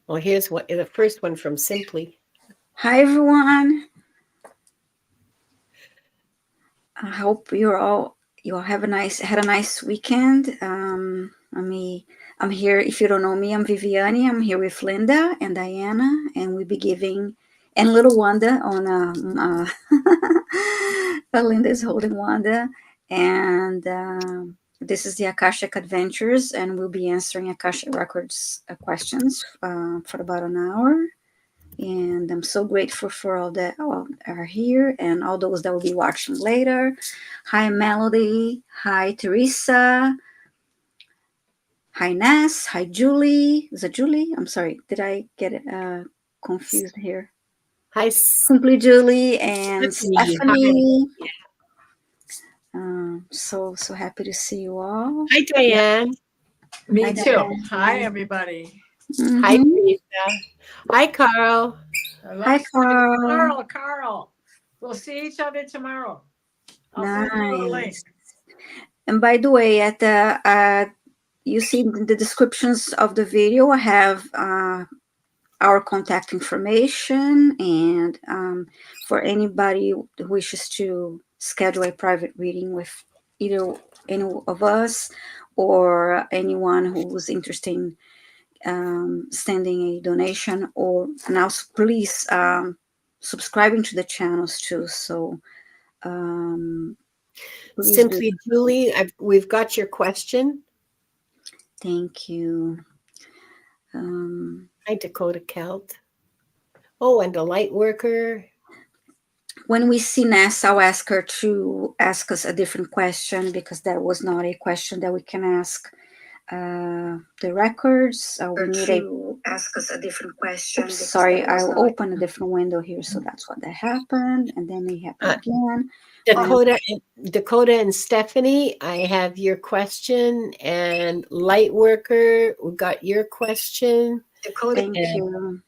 Well, here's the first one from Simply. Hi everyone. I hope you all had a nice weekend. I'm here. If you don't know me, I'm Viviane. I'm here with Linda and Diana, and we'll be giving and little Wanda on Linda is holding Wanda, and this is the Akashic Adventures, and we'll be answering Akashic Records questions for about an hour. And I'm so grateful for all that are here and all those that will be watching later. Hi, Melody. Hi, Teresa. Hi, Ness. Hi, Julie. Is it Julie? I'm sorry. Did I get it confused here? Hi, Simply Julie and Stephanie. Stephanie. So happy to see you all. Hi, Diane. Me Hi, too. Diane. Hi, everybody. Mm-hmm. Hi, Teresa. Hi, Carl. Hi, Carl. Carl. We'll see each other tomorrow. I'll Nice. send you a link. And by the way, at the you see in the descriptions of the video, I have our contact information, and for anybody who wishes to schedule a private reading with either any of us or anyone who's interested in sending a donation, or now please subscribing to the channels too. So Simply Julie, we've got your question. Thank you. Hi, Dakota Celt. Oh, and a light worker. When we see Ness, I'll ask her to ask us a different question, because that was not a question that we can ask the records. We need to ask us a different question. Oops, sorry, I'll open a different window here, so that's what that happened, and then it happened again. Dakota and Stephanie, I have your question, and light worker, we got your question. Dakota, thank you.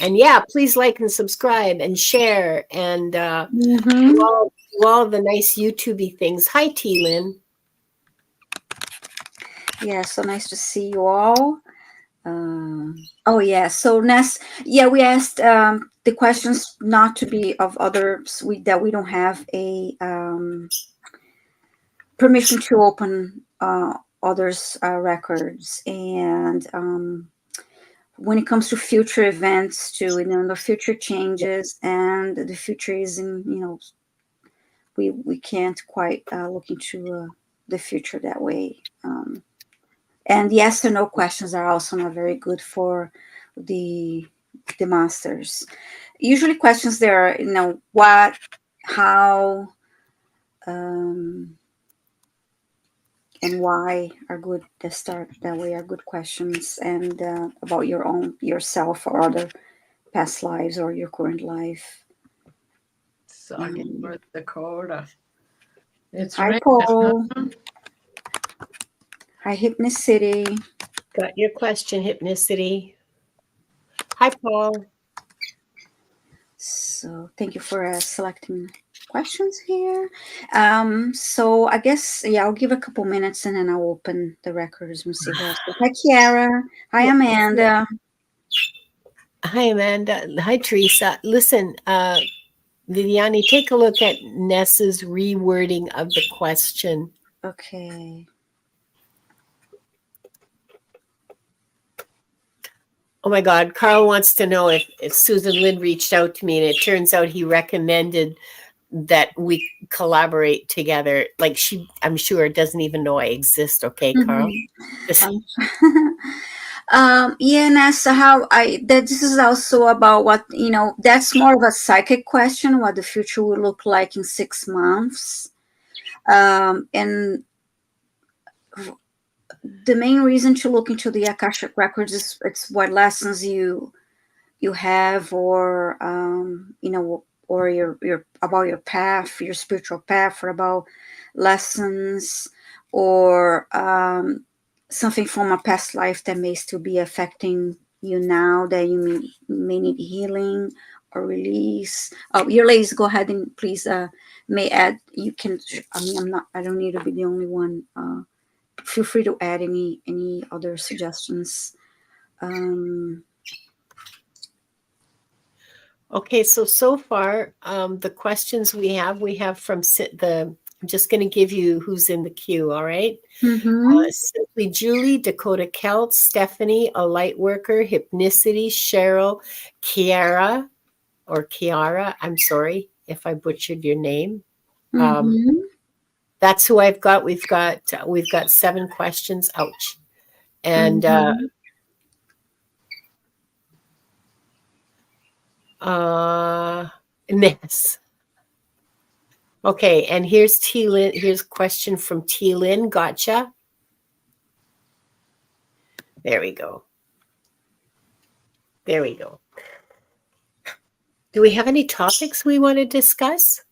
And yeah, please like and subscribe and share and do all the nice YouTubey things. Hi, T-Lynn. Yeah, so nice to see you all. Oh yeah, so Ness, yeah, we asked the questions not to be of others that we don't have a permission to open others' records, and when it comes to future events, to the future changes, and the future is in we can't quite look into the future that way. And yes or no questions are also not very good for the masters. Usually questions there are, what, how, and why are good to start that way, are good questions, and about yourself or other past lives or your current life. North Dakota. It's hi, Paul. Hi, Hypnicity. Got your question, Hypnicity. Hi, Paul. So thank you for selecting questions here. So I guess, yeah, I'll give a couple minutes and then I'll open the records and see what. Hi, Kiara. Hi, Amanda. Hi, Amanda. Hi, Teresa. Listen, Viviane, take a look at Ness's rewording of the question. Okay. Oh my God, Carl wants to know if Susan Lynn reached out to me, and it turns out he recommended that we collaborate together. Like, I'm sure, doesn't even know I exist. Okay, Carl? Yeah, Nessa, this is also about what, that's more of a psychic question, what the future will look like in 6 months. And the main reason to look into the Akashic Records is it's what lessons you have, or or your about your path, your spiritual path, or about lessons, or something from a past life that may still be affecting you now, that you may need healing or release. Oh, your ladies, go ahead and please may add. You can. I don't need to be the only one feel free to add any other suggestions. Okay, so far, the questions we have from I'm just going to give you who's in the queue, all right? Simply Julie, Dakota Kelt, Stephanie, a light worker, Hypnicity, Cheryl, Kiara, I'm sorry if I butchered your name. That's who I've got. We've got 7 questions. Ouch. And Ness. Okay, and here's T Lynn. Here's a question from T Lynn. Gotcha. There we go. There we go. Do we have any topics we want to discuss?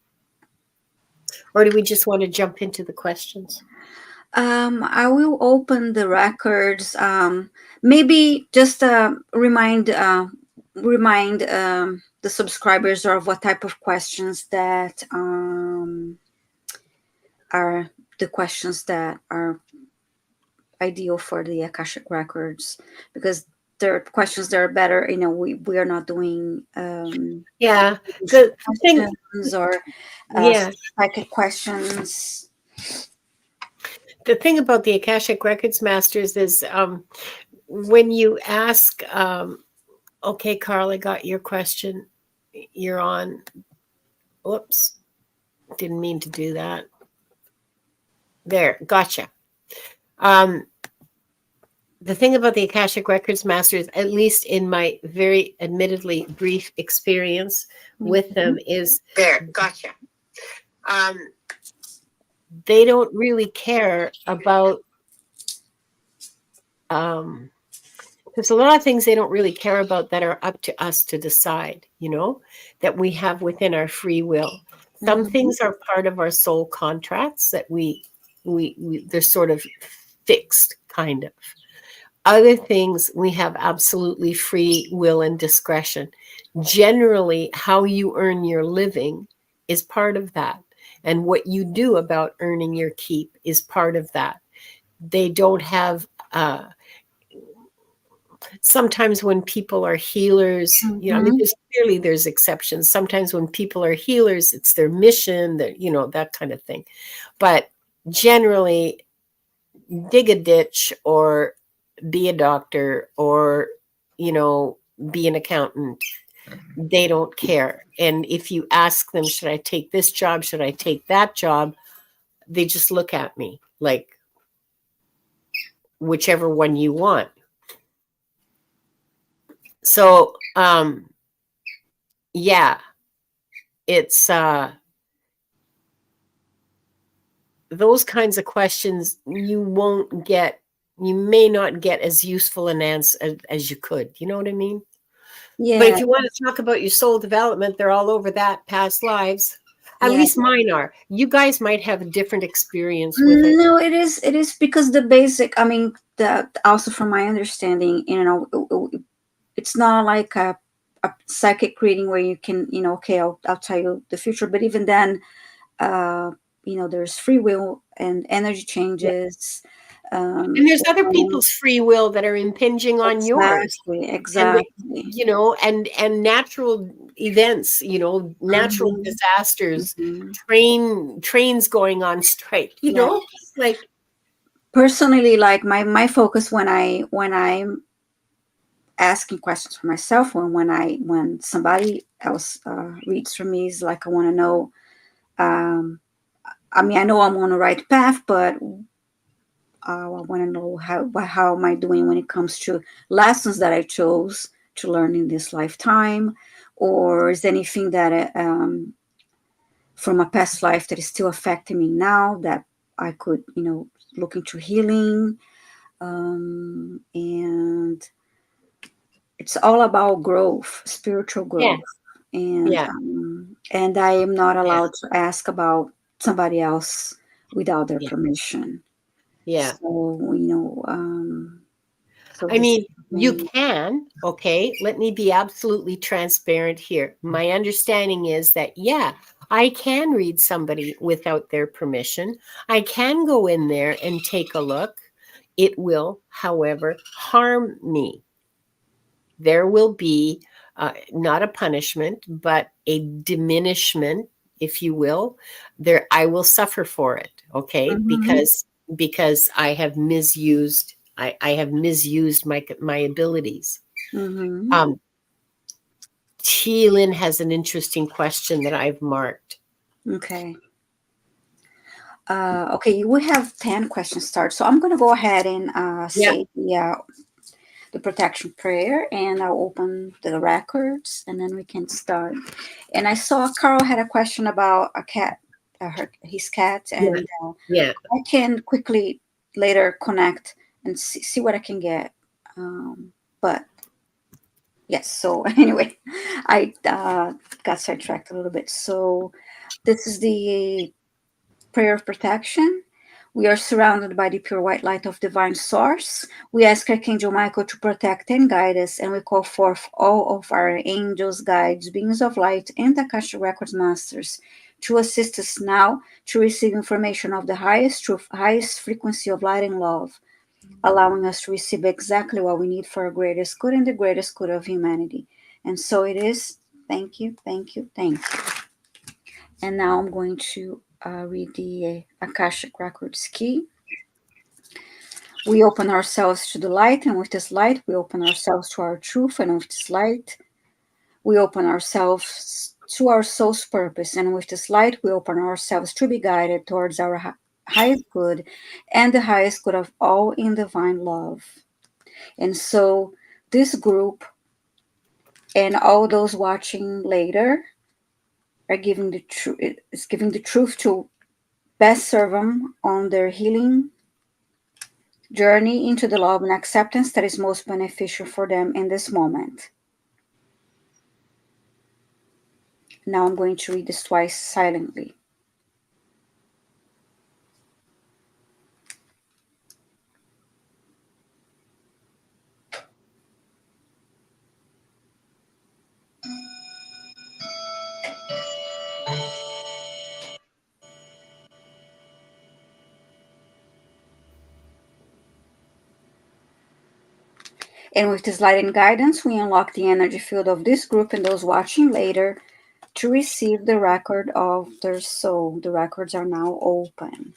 Or do we just want to jump into the questions? I will open the records. Maybe just remind the subscribers of what type of questions that are the questions that are ideal for the Akashic Records, because there are questions that are better. We are not doing the thing or psychic questions. The thing about the Akashic Records Masters is when you ask, okay, Carl, I got your question. You're on. Whoops. Didn't mean to do that. There, gotcha. The thing about the Akashic Records Masters, at least in my very admittedly brief experience with them, is gotcha. They don't really care about there's a lot of things they don't really care about that are up to us to decide, that we have within our free will. Some things are part of our soul contracts that we they're sort of fixed, kind of. Other things we have absolutely free will and discretion. Generally, how you earn your living is part of that. And what you do about earning your keep is part of that. They don't have, sometimes when people are healers, there's exceptions. Sometimes when people are healers, it's their mission, that kind of thing. But generally, dig a ditch or be a doctor or, be an accountant. They don't care. And if you ask them, should I take this job? Should I take that job? They just look at me like, whichever one you want. So, it's those kinds of questions you may not get as useful an answer as you could. You know what I mean? Yeah. But if you want to talk about your soul development, they're all over that, past lives. At least mine are. You guys might have a different experience with it. No, it is because the basic, also from my understanding, it's not like a psychic reading where you can, okay, I'll tell you the future. But even then, there's free will and energy changes. And there's other people's free will that are impinging on yours. Exactly. And natural events, natural disasters, trains going on strike, like personally, like my focus when I'm asking questions for myself, when somebody else reads for me, is like, I want to know, I know I'm on the right path, but I want to know how am I doing when it comes to lessons that I chose to learn in this lifetime, or is there anything that from a past life that is still affecting me now that I could, look into healing, and it's all about growth, spiritual growth, and I am not allowed to ask about somebody else without their permission. Yeah. So, you can, okay, let me be absolutely transparent here. My understanding is that, I can read somebody without their permission. I can go in there and take a look. It will, however, harm me. There will be not a punishment, but a diminishment, if you will. There, I will suffer for it, okay? Mm-hmm. Because I have misused. I have misused my abilities. Mm-hmm. T. Lynn has an interesting question that I've marked. Okay. Okay, we have 10 questions started. So I'm going to go ahead and Yeah. say the protection prayer, and I'll open the records, and then we can start. And I saw Carl had a question about a cat, his cat, Yeah. and Yeah. I can quickly later connect and see what I can get. But yes, so anyway, I got sidetracked a little bit. So this is the prayer of protection. We are surrounded by the pure white light of divine source. We ask Archangel Michael to protect and guide us, and we call forth all of our angels, guides, beings of light, and Akashic Records masters to assist us now to receive information of the highest truth, highest frequency of light and love, allowing us to receive exactly what we need for our greatest good and the greatest good of humanity. And so it is. Thank you, thank you, thank you. And now I'm going to read the Akashic Records key. We open ourselves to the light, and with this light, we open ourselves to our truth, and with this light, we open ourselves to our soul's purpose, and with this light, we open ourselves to be guided towards our highest good and the highest good of all in divine love. And so, this group and all those watching later are giving the truth. Is giving the truth to best serve them on their healing journey into the love and acceptance that is most beneficial for them in this moment. Now I'm going to read this twice silently. And with this light and guidance, we unlock the energy field of this group and those watching later to receive the record of their soul. The records are now open.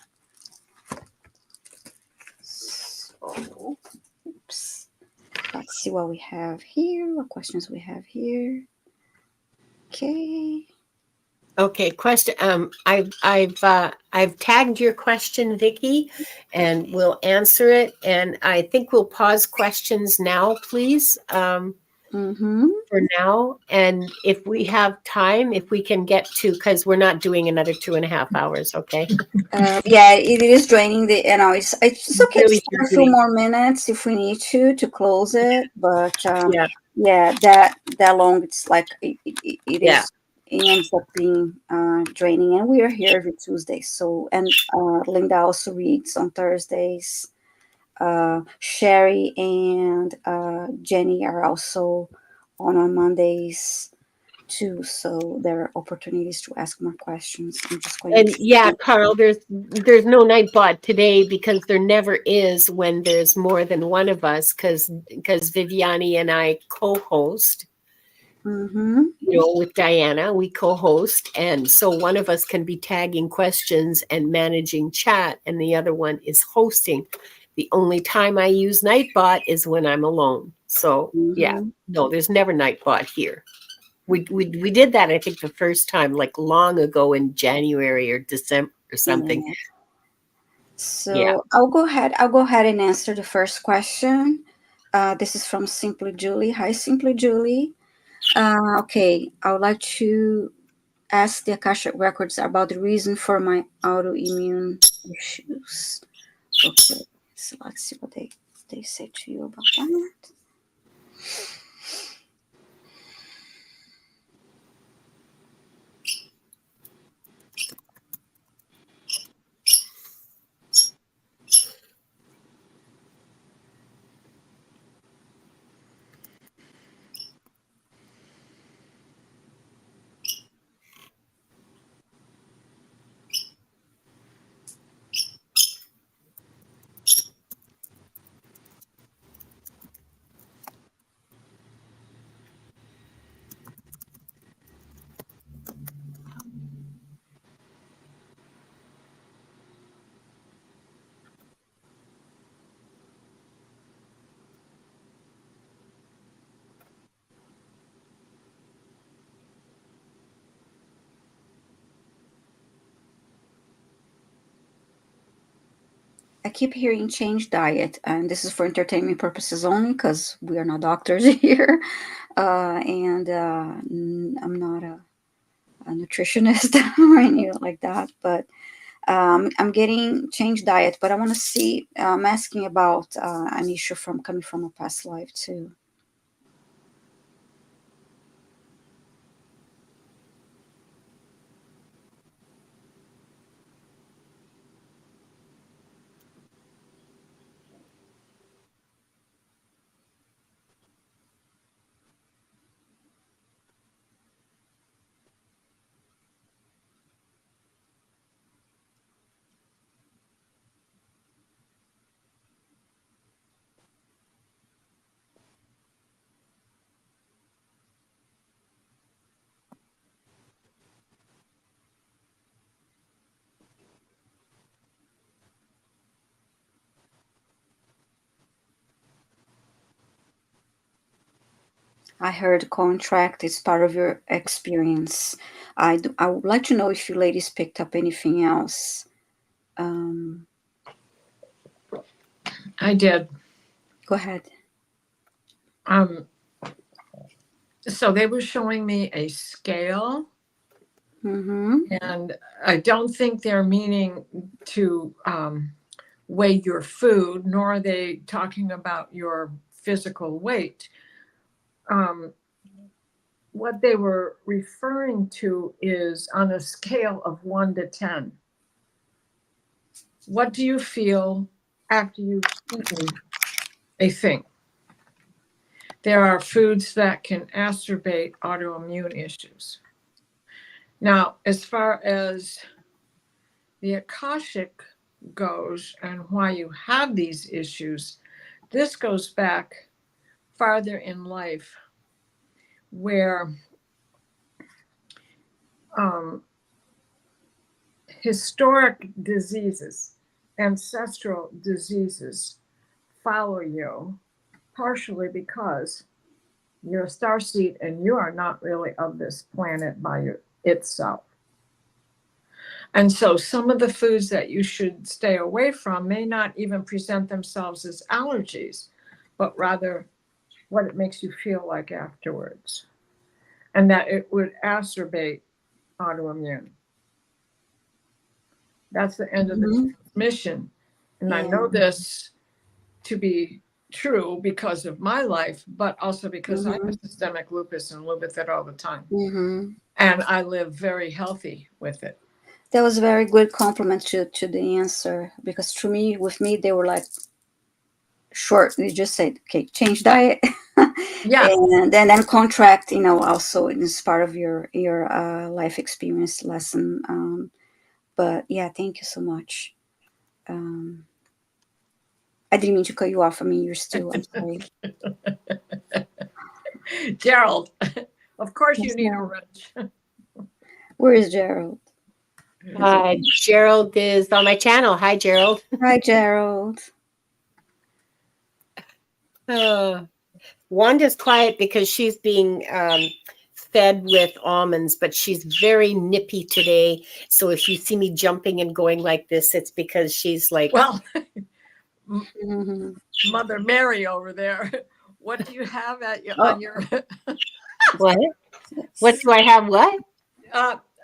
So, oops. Let's see what we have here, what questions we have here. Okay. Okay, question. I've tagged your question, Vicky, and we'll answer it. And I think we'll pause questions now, please. For now, and if we have time, if we can get to, because we're not doing another 2.5 hours. Okay. Yeah, it is draining the. It's okay to Really start a few draining. more minutes if we need to close it. But Yeah. yeah, that long, it's like it Yeah. is. It ends up being draining, and we are here every Tuesday. So, and Linda also reads on Thursdays. Sherry and Jenny are also on Mondays too. So there are opportunities to ask more questions. I'm just going And to. yeah, Carl, there's no Nightbot today because there never is when there's more than one of us, because Viviane and I co-host. Mm-hmm. With Diana, we co-host, and so one of us can be tagging questions and managing chat, and the other one is hosting. The only time I use Nightbot is when I'm alone. So yeah, Mm-hmm. no, there's never Nightbot here. We did that, I think, the first time, like long ago in January or December or something. Yeah. Yeah. So I'll go ahead and answer the first question. This is from Simply Julie. Hi, Simply Julie. Okay, I would like to ask the Akashic Records about the reason for my autoimmune issues. Okay, so let's see what they say to you about that. I keep hearing change diet, and this is for entertainment purposes only because we are not doctors here, and I'm not a nutritionist or anything like that. But I'm getting change diet, but I want to see. I'm asking about an issue from coming from a past life too. I heard contract is part of your experience. I would like to know if you ladies picked up anything else. Um, I did. Go ahead. So they were showing me a scale, and I don't think they're meaning to weigh your food, nor are they talking about your physical weight. What they were referring to is on a scale of 1 to 10. What do you feel after you've eaten a thing? There are foods that can exacerbate autoimmune issues. Now, as far as the Akashic goes and why you have these issues, this goes back farther in life where historic diseases, ancestral diseases follow you, partially because you're a starseed and you are not really of this planet by itself. And so some of the foods that you should stay away from may not even present themselves as allergies, but rather what it makes you feel like afterwards. And that it would exacerbate autoimmune. That's the end of the transmission. And I know this to be true because of my life, but also because I have systemic lupus and live with it all the time. And I live very healthy with it. That was a very good compliment to the answer, because to me, with me, they were like short. They just said, okay, change diet. Yeah. And then contract, also is part of your life experience lesson. But yeah, thank you so much. I didn't mean to cut you off. I mean, you're still, I'm sorry. Gerald, of course you need a wrench. Where is Gerald? Gerald is on my channel. Hi, Gerald. Hi, Gerald. Wanda's quiet because she's being fed with almonds, but she's very nippy today. So if you see me jumping and going like this, it's because she's like, well, Mother Mary over there. What do you have on your what? What do I have? What?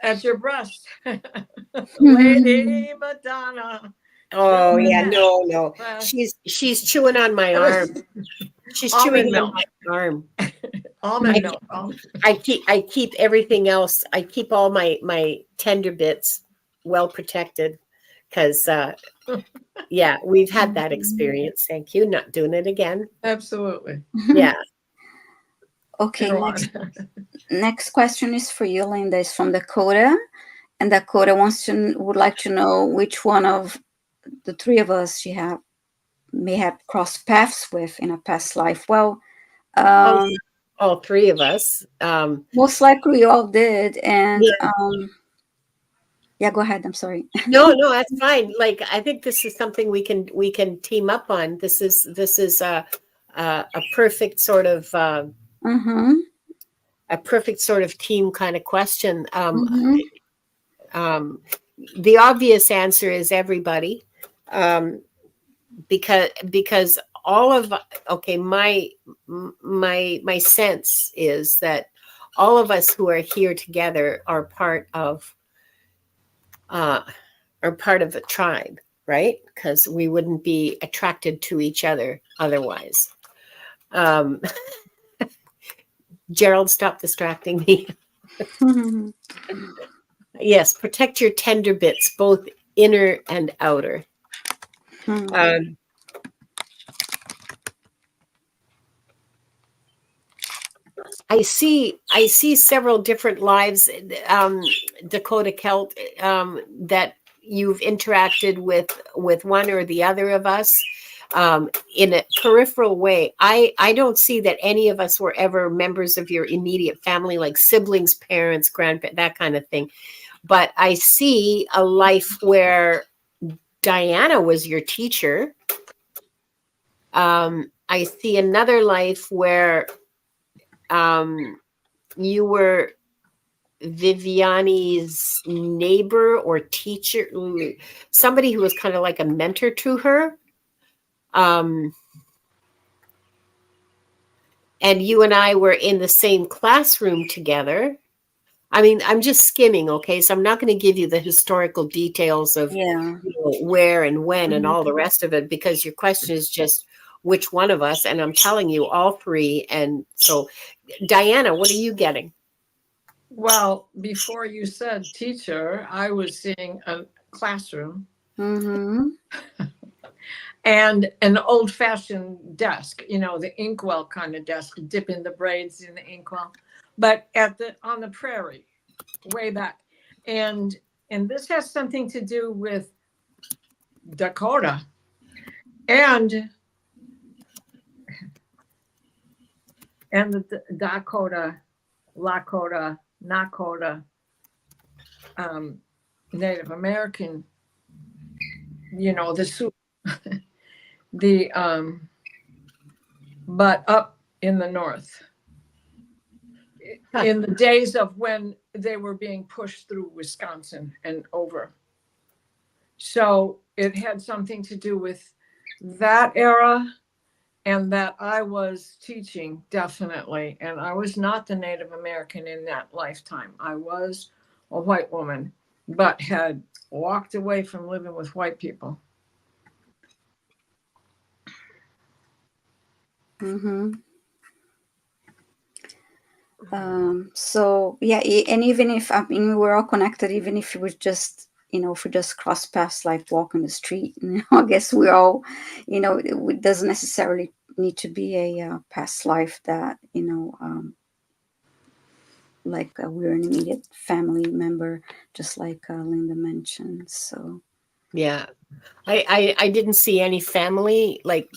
At your breast? Lady Madonna. Oh yeah, no. She's chewing on my arm. She's chewing on my arm. Almond milk. I keep everything else. I keep all my tender bits well protected because yeah, we've had that experience. Thank you. Not doing it again. Absolutely. Yeah. Okay. Next question is for you, Linda. It's from Dakota, and Dakota would like to know which one of the three of us she may have crossed paths with in a past life. Well, all three of us. Most likely, you all did, and yeah, go ahead. I'm sorry. No, that's fine. Like, I think this is something we can team up on. This is a perfect sort of a perfect sort of team kind of question. The obvious answer is everybody. because all of, okay, my sense is that all of us who are here together are part of a tribe, right? Because we wouldn't be attracted to each other otherwise. Gerald, stop distracting me. Yes, protect your tender bits, both inner and outer. I see several different lives, Dakota Celt, that you've interacted with one or the other of us in a peripheral way. I don't see that any of us were ever members of your immediate family, like siblings, parents, grandparents, that kind of thing. But I see a life where Diana was your teacher. I see another life where you were Viviane's neighbor or teacher, somebody who was kind of like a mentor to her. And you and I were in the same classroom together. I mean, I'm just skimming, okay? So I'm not going to give you the historical details of where and when and all the rest of it, because your question is just which one of us, and I'm telling you all three. And so, Diana, what are you getting? Well, before you said teacher, I was seeing a classroom and an old-fashioned desk, the inkwell kind of desk, dipping the braids in the inkwell, but on the prairie, way back. And this has something to do with Dakota and the Dakota, Lakota, Nakota, Native American, the Sioux, but up in the north, in the days of when they were being pushed through Wisconsin and over. So it had something to do with that era, and that I was teaching, definitely. And I was not the Native American in that lifetime. I was a white woman, but had walked away from living with white people. So yeah, and even if, I mean, we're all connected, even if we just, if we just cross paths, like walk on the street, I guess we're all, it doesn't necessarily need to be a past life that, like we're an immediate family member, just like Linda mentioned. So yeah, I didn't see any family like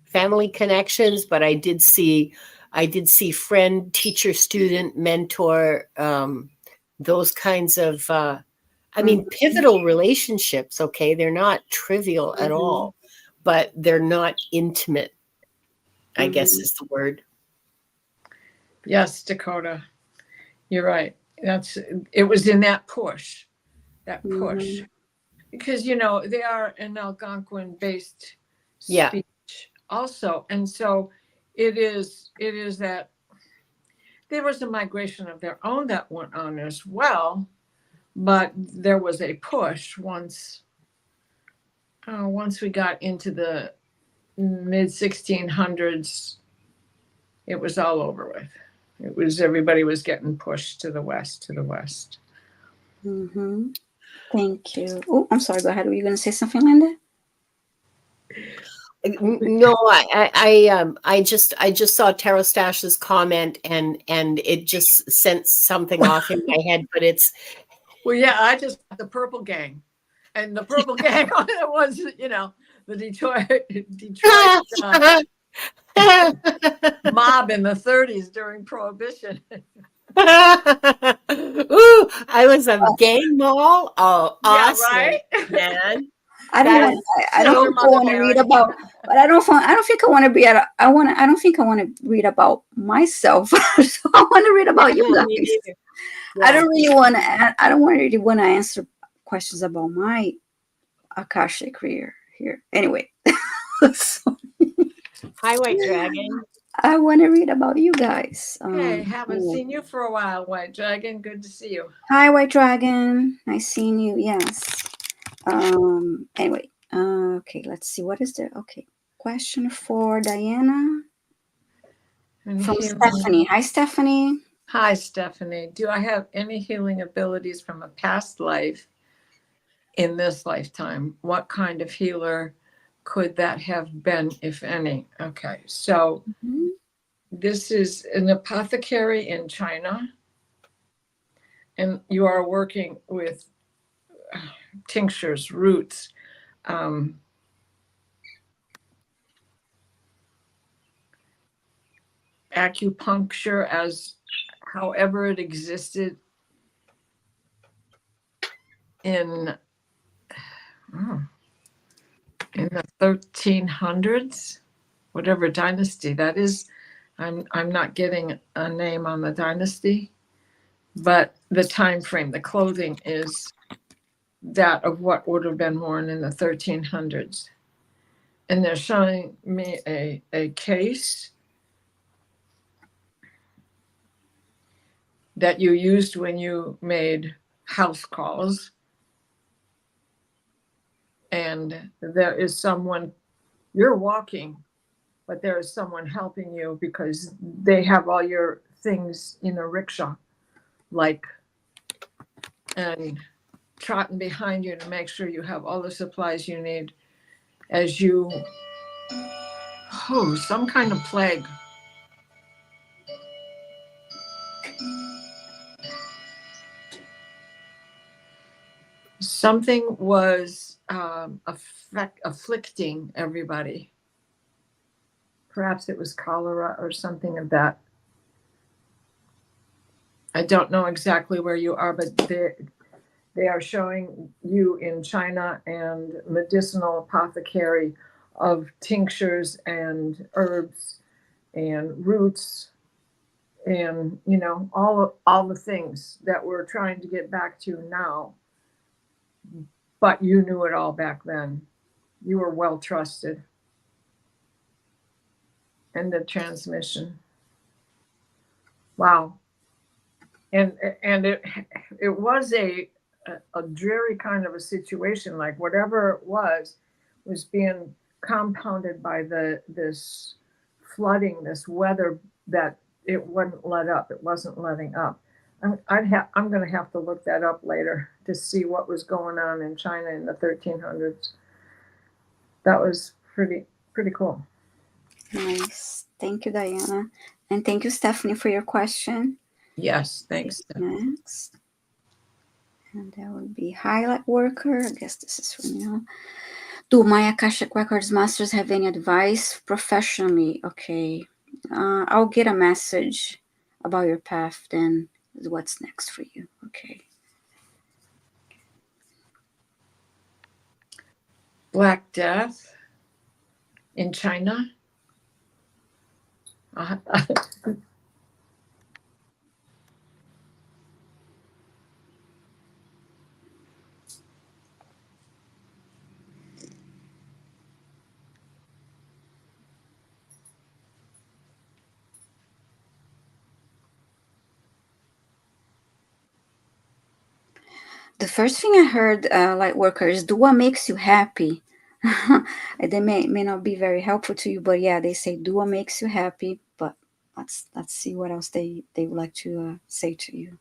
family connections, but I did see friend, teacher, student, mentor, those kinds of I mean, pivotal relationships. Okay, they're not trivial at all, but they're not intimate, I guess is the word. Yes, Dakota, you're right. It was in that push, because they are an Algonquin based speech also, and so it is that there was a migration of their own that went on as well, but there was a push once we got into the mid 1600s. It was all over with. Everybody was getting pushed to the west. Thank you. Oh, I'm sorry. Go ahead. Were you going to say something, Linda? No, I just saw Terastash's comment and it just sent something off in my head, but it's I just got the Purple Gang, and the Purple Gang was the Detroit mob in the 30s during Prohibition. Ooh, I was a gang mall. Oh, awesome, right? Man. I don't want to read about, but I don't think I want to be at. I don't think I want to read about myself. So I want to read about you guys. I don't really want to. I don't really want to answer questions about my Akashic here. Anyway, so Hi, White Dragon. I want to read about you guys. Hey, haven't Anyway. seen you for a while, White Dragon. Good to see you. Hi, White Dragon. Nice seeing you. Yes. Anyway. Okay. Let's see. What is the okay question for Diana Any from healing- Stephanie? Hi, Stephanie. Hi, Stephanie. Do I have any healing abilities from a past life in this lifetime? What kind of healer could that have been, if any? Okay, so Mhm. this is an apothecary in China, and you are working with tinctures, roots, acupuncture as however it existed in in the 1300s, whatever dynasty that is. I'm not getting a name on the dynasty, but the time frame, the clothing is that of what would have been worn in the 1300s. And they're showing me a case that you used when you made house calls. And there is someone, you're walking, but there is someone helping you because they have all your things in a rickshaw, like, and trotting behind you to make sure you have all the supplies you need as you, some kind of plague. Something was afflicting everybody. Perhaps it was cholera or something of that. I don't know exactly where you are, but they are showing you in China and medicinal apothecary of tinctures and herbs and roots and all the things that we're trying to get back to now. But you knew it all back then. You were well trusted. And the transmission. Wow. And it was a dreary kind of a situation. Like whatever it was being compounded by this flooding, this weather that it wouldn't let up. It wasn't letting up. I'm going to have to look that up later to see what was going on in China in the 1300s. That was pretty cool. Nice. Thank you, Diana. And thank you, Stephanie, for your question. Yes, thanks. Next. And that would be highlight worker. I guess this is for me. Do my Akashic Records masters have any advice professionally? Okay. I'll get a message about your path, then what's next for you. Okay. Black Death in China. The first thing I heard, light worker, is do what makes you happy. They may not be very helpful to you, but yeah, they say do what makes you happy. But let's see what else they would like to say to you.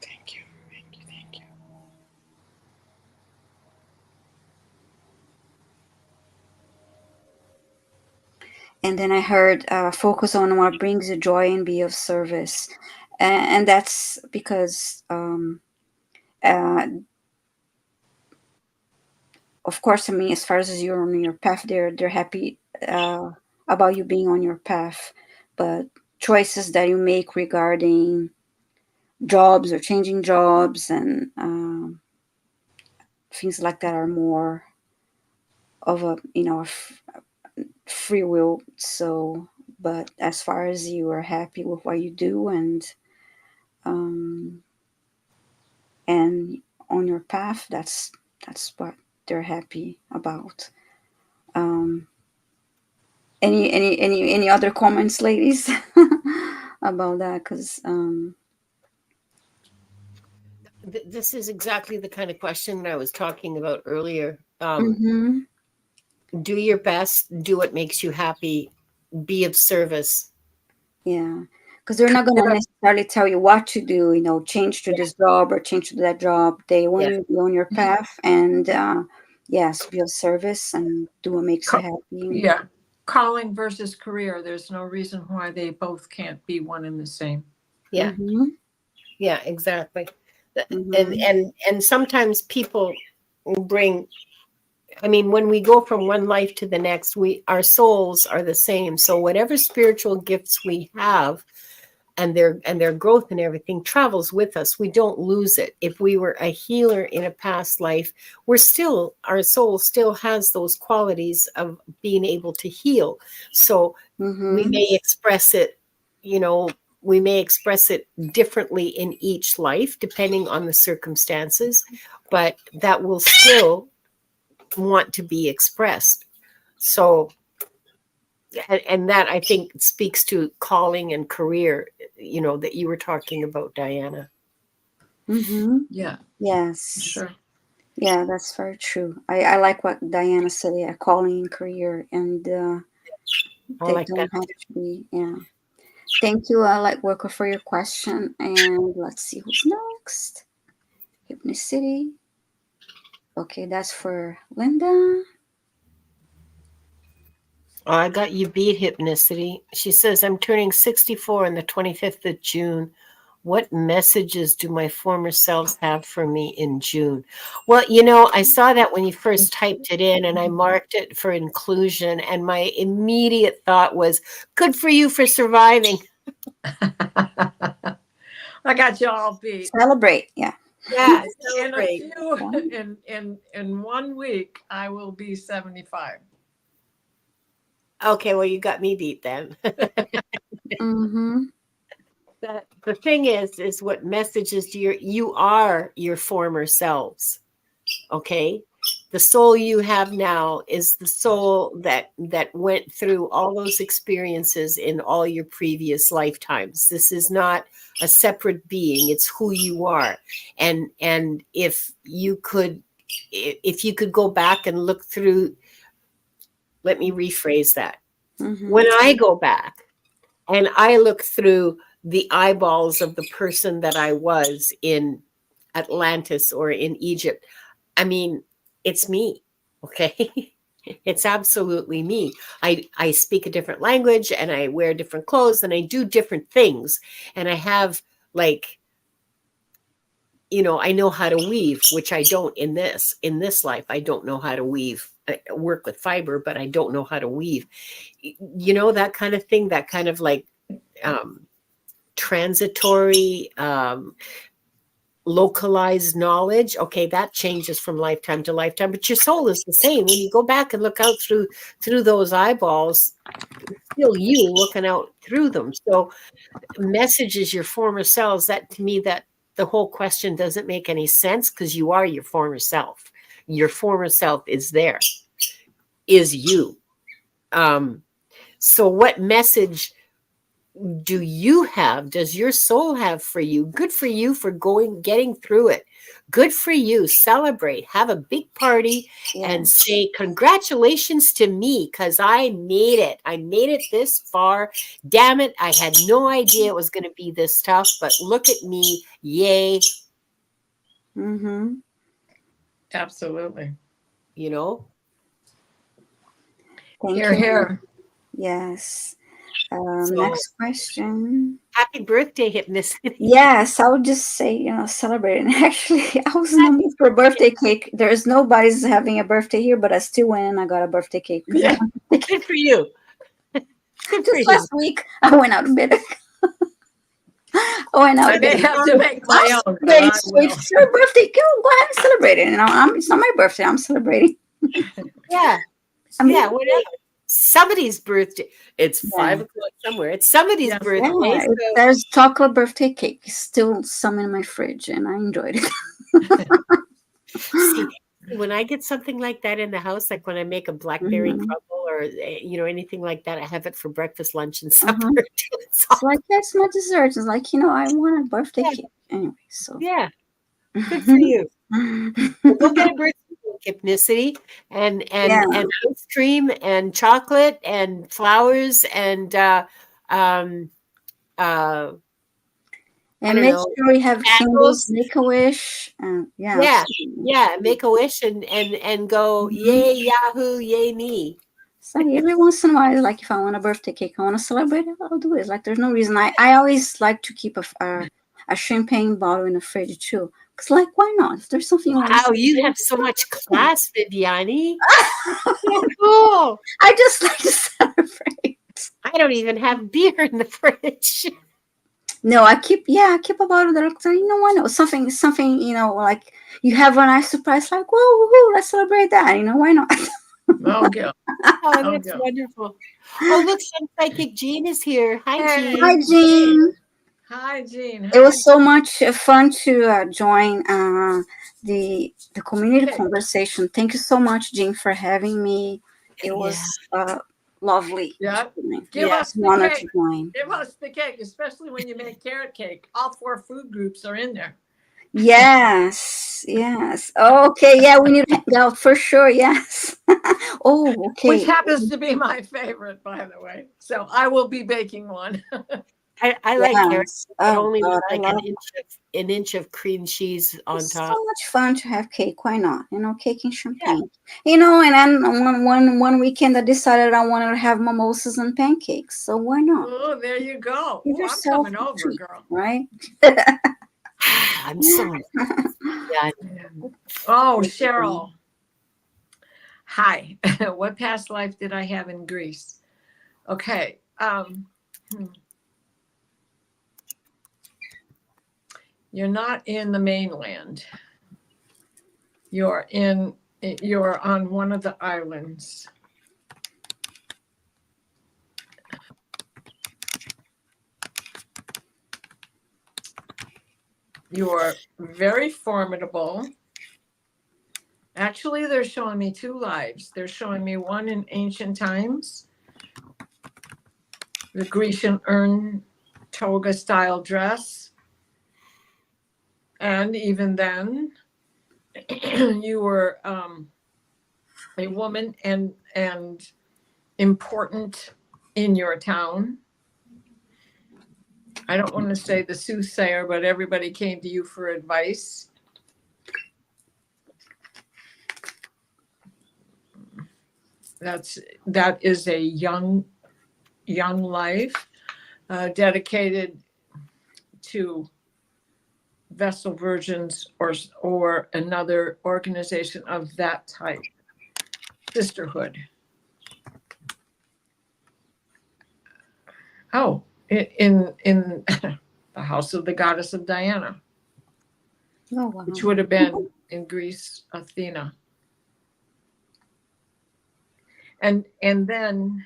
Thank you. And then I heard focus on what brings you joy and be of service, and that's because of course, I mean, as far as you're on your path, they're happy about you being on your path, but choices that you make regarding jobs or changing jobs, and things like that are more of a free will. So, but as far as you are happy with what you do, um, and on your path, that's what they're happy about. Um, any other comments, ladies, about that? Because This is exactly the kind of question that I was talking about earlier. mm-hmm. Do your best, do what makes you happy, be of service. Yeah, because they're not going to necessarily tell you what to do, change to this job or change to that job. They want Yeah. you to be on your path and, yes, be of service and do what makes you happy. Yeah. Calling versus career. There's no reason why they both can't be one and the same. Yeah. Mm-hmm. Yeah, exactly. Mm-hmm. And sometimes people bring, I mean, when we go from one life to the next, our souls are the same. So whatever spiritual gifts we have and their growth and everything travels with us. We don't lose it. If we were a healer in a past life, our soul still has those qualities of being able to heal. So we Mm-hmm. may express it, we may express it differently in each life depending on the circumstances, but that will still want to be expressed. So and that I think speaks to calling and career, that you were talking about, Diana. Mm-hmm. Yeah. Yes. Sure. Yeah, that's very true. I like what Diana said, yeah, calling in career, and I they like that. don't have to be, yeah. Thank you, Lightworker, for your question. And let's see who's next. Hypnicity. Okay, that's for Linda. Oh, I got you beat, Hypnicity. She says, I'm turning 64 on the 25th of June. What messages do my former selves have for me in June? Well, I saw that when you first typed it in and I marked it for inclusion. And my immediate thought was, good for you for surviving. I got you all beat. Celebrate, yeah. Yeah, In a celebrate. few, in 1 week, I will be 75. Okay, well, you got me beat then. Mm-hmm. The thing is what messages do you are your former selves. Okay, the soul you have now is the soul that went through all those experiences in all your previous lifetimes. This is not a separate being, it's who you are. And if you could go back and look through, let me rephrase that. Mm-hmm. When I go back and I look through the eyeballs of the person that I was in Atlantis or in Egypt, I mean, it's me. Okay. It's absolutely me. I speak a different language and I wear different clothes and I do different things. And I have I know how to weave, which I don't in this life. I don't know how to weave. I work with fiber, but I don't know how to weave. That kind of thing, that kind of transitory, localized knowledge. Okay, that changes from lifetime to lifetime, but your soul is the same. When you go back and look out through those eyeballs, it's still you looking out through them. So messages your former selves, that to me, that the whole question doesn't make any sense, because you are your former self. Your former self is you. So what message does your soul have for you? Good for you for getting through it. Good for you. Celebrate, have a big party, and say congratulations to me, because I made it this far. Damn it, I had no idea it was going to be this tough, but look at me. Yay. Mm-hmm. Absolutely. Thank Hear, you. hear. Yes. So, Next question. happy birthday, Hypnicity. Yes, I would just say, celebrating. Actually, I was in the mood for a birthday cake. There's nobody's having a birthday here, but I still went and I got a birthday cake. Yeah. Good for you. Good for Just you. last week, I went out of bed. Oh, I know. I may have to make my own, but I will. It's your birthday. Go ahead and celebrate it. It's not my birthday. I'm celebrating. Yeah. I mean, Yeah, whatever. Somebody's birthday. It's Yeah. 5 o'clock somewhere. It's somebody's Yes. birthday. yeah, so- there's chocolate birthday cake. Still some in my fridge, and I enjoyed it. See, when I get something like that in the house, like when I make a blackberry Mhm. crumble or anything like that, I have it for breakfast, lunch, and supper. Uh-huh. It's It's all- like, that's my dessert. It's like, I want a birthday Yeah. cake anyway. So yeah, good for you. Well, go get a birthday cake, Hypnicity, and Yeah. ice cream and chocolate and flowers and um I And don't make know, sure you have candles. candles, make a wish. And yeah. Yeah, absolutely. yeah, make a wish and go, Mhm. yay, Yahoo, yay me. So every once in a while, like if I want a birthday cake, I want to celebrate it, I'll do it. Like there's no reason. I always like to keep a champagne bottle in the fridge too. Cause like, why not? If there's something you want to Wow, you have so much class, Viviane. So cool. I just like to celebrate. I don't even have beer in the fridge. No, I keep a bottle that looks like, why not? Something, like you have a nice surprise, like, whoa, woohoo, let's celebrate that. Why not? Oh, good. Oh, Oh, that's good. wonderful. Oh, look, some psychic Jean is here. Hi, Hey. Jean. Hi, Jean. Hi, Jean. It was so much fun to join the community Okay. conversation. Thank you so much, Jean, for having me. It was lovely. Yeah. Give Yeah. us An the honor cake. to join. Give us the cake, especially when you make carrot cake. All 4 food groups are in there. Yes. Okay. Yeah, we need to hang out for sure. Yes. Oh, okay. Which happens to be my favorite, by the way. So I will be baking one. I like carrots, Yes. but Oh, only with God, I like love an inch of cream cheese on It's top. so much fun to have cake. Why not? Cake and champagne. And then one weekend I decided I wanted to have mimosas and pancakes. So why not? Oh, there you go. Give Oh, I'm yourself coming a over, treat, girl. right? I'm so yeah. Oh, Cheryl. Hi. What past life did I have in Greece? Okay. You're not in the mainland. You're on one of the islands. You're very formidable. Actually, they're showing me 2 lives. They're showing me one in ancient times, the Grecian urn toga style dress. And even then, you were a woman and important in your town. I don't want to say the soothsayer, but everybody came to you for advice. That is a young life dedicated to Vessel Virgins or another organization of that type. Sisterhood. Oh, in the house of the goddess of Diana, Oh, wow. which would have been in Greece, Athena. And then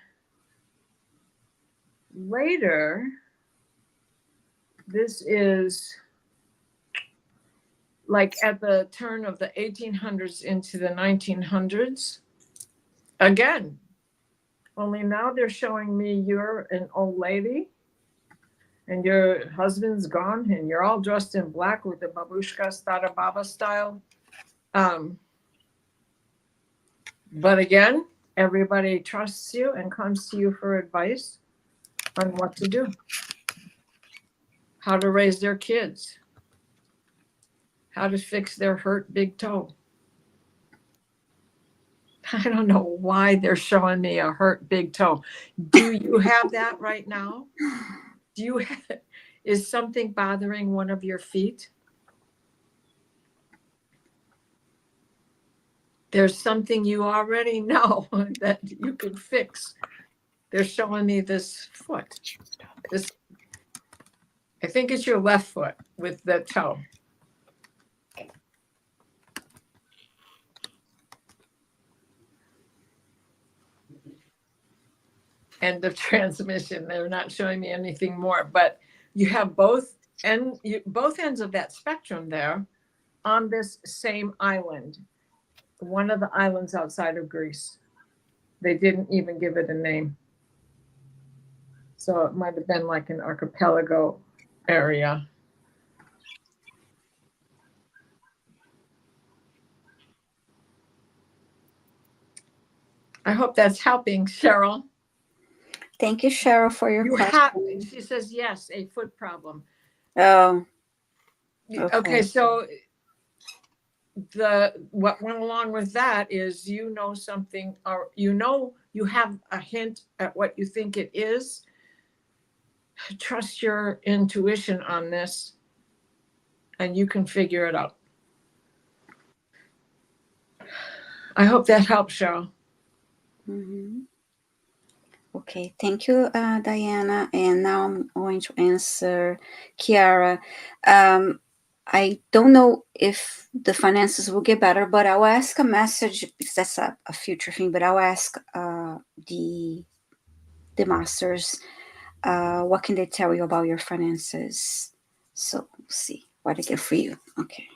later, this is like at the turn of the 1800s into the 1900s. Again, only now they're showing me you're an old lady and your husband's gone and you're all dressed in black with the babushka Stada Baba style. But again, everybody trusts you and comes to you for advice on what to do, how to raise their kids, how to fix their hurt big toe. I don't know why they're showing me a hurt big toe. Do you have that right now? Is something bothering one of your feet? There's something you already know that you could fix. They're showing me this foot. I think it's your left foot with the toe. End of transmission. They're not showing me anything more, but you have both ends of that spectrum there on this same island, one of the islands outside of Greece. They didn't even give it a name. So it might have been like an archipelago area. I hope that's helping, Cheryl. Thank you, Cheryl, for your question. She says, yes, a foot problem. Oh, okay. So what went along with that is, you know, something, or you have a hint at what you think it is. Trust your intuition on this, and you can figure it out. I hope that helps, Cheryl. Mm-hmm. Okay, thank you, Diana. And now I'm going to answer Kiara. I don't know if the finances will get better, but I'll ask a message, because that's a future thing, but I'll ask the masters, what can they tell you about your finances? So we'll see what I get for you. Okay.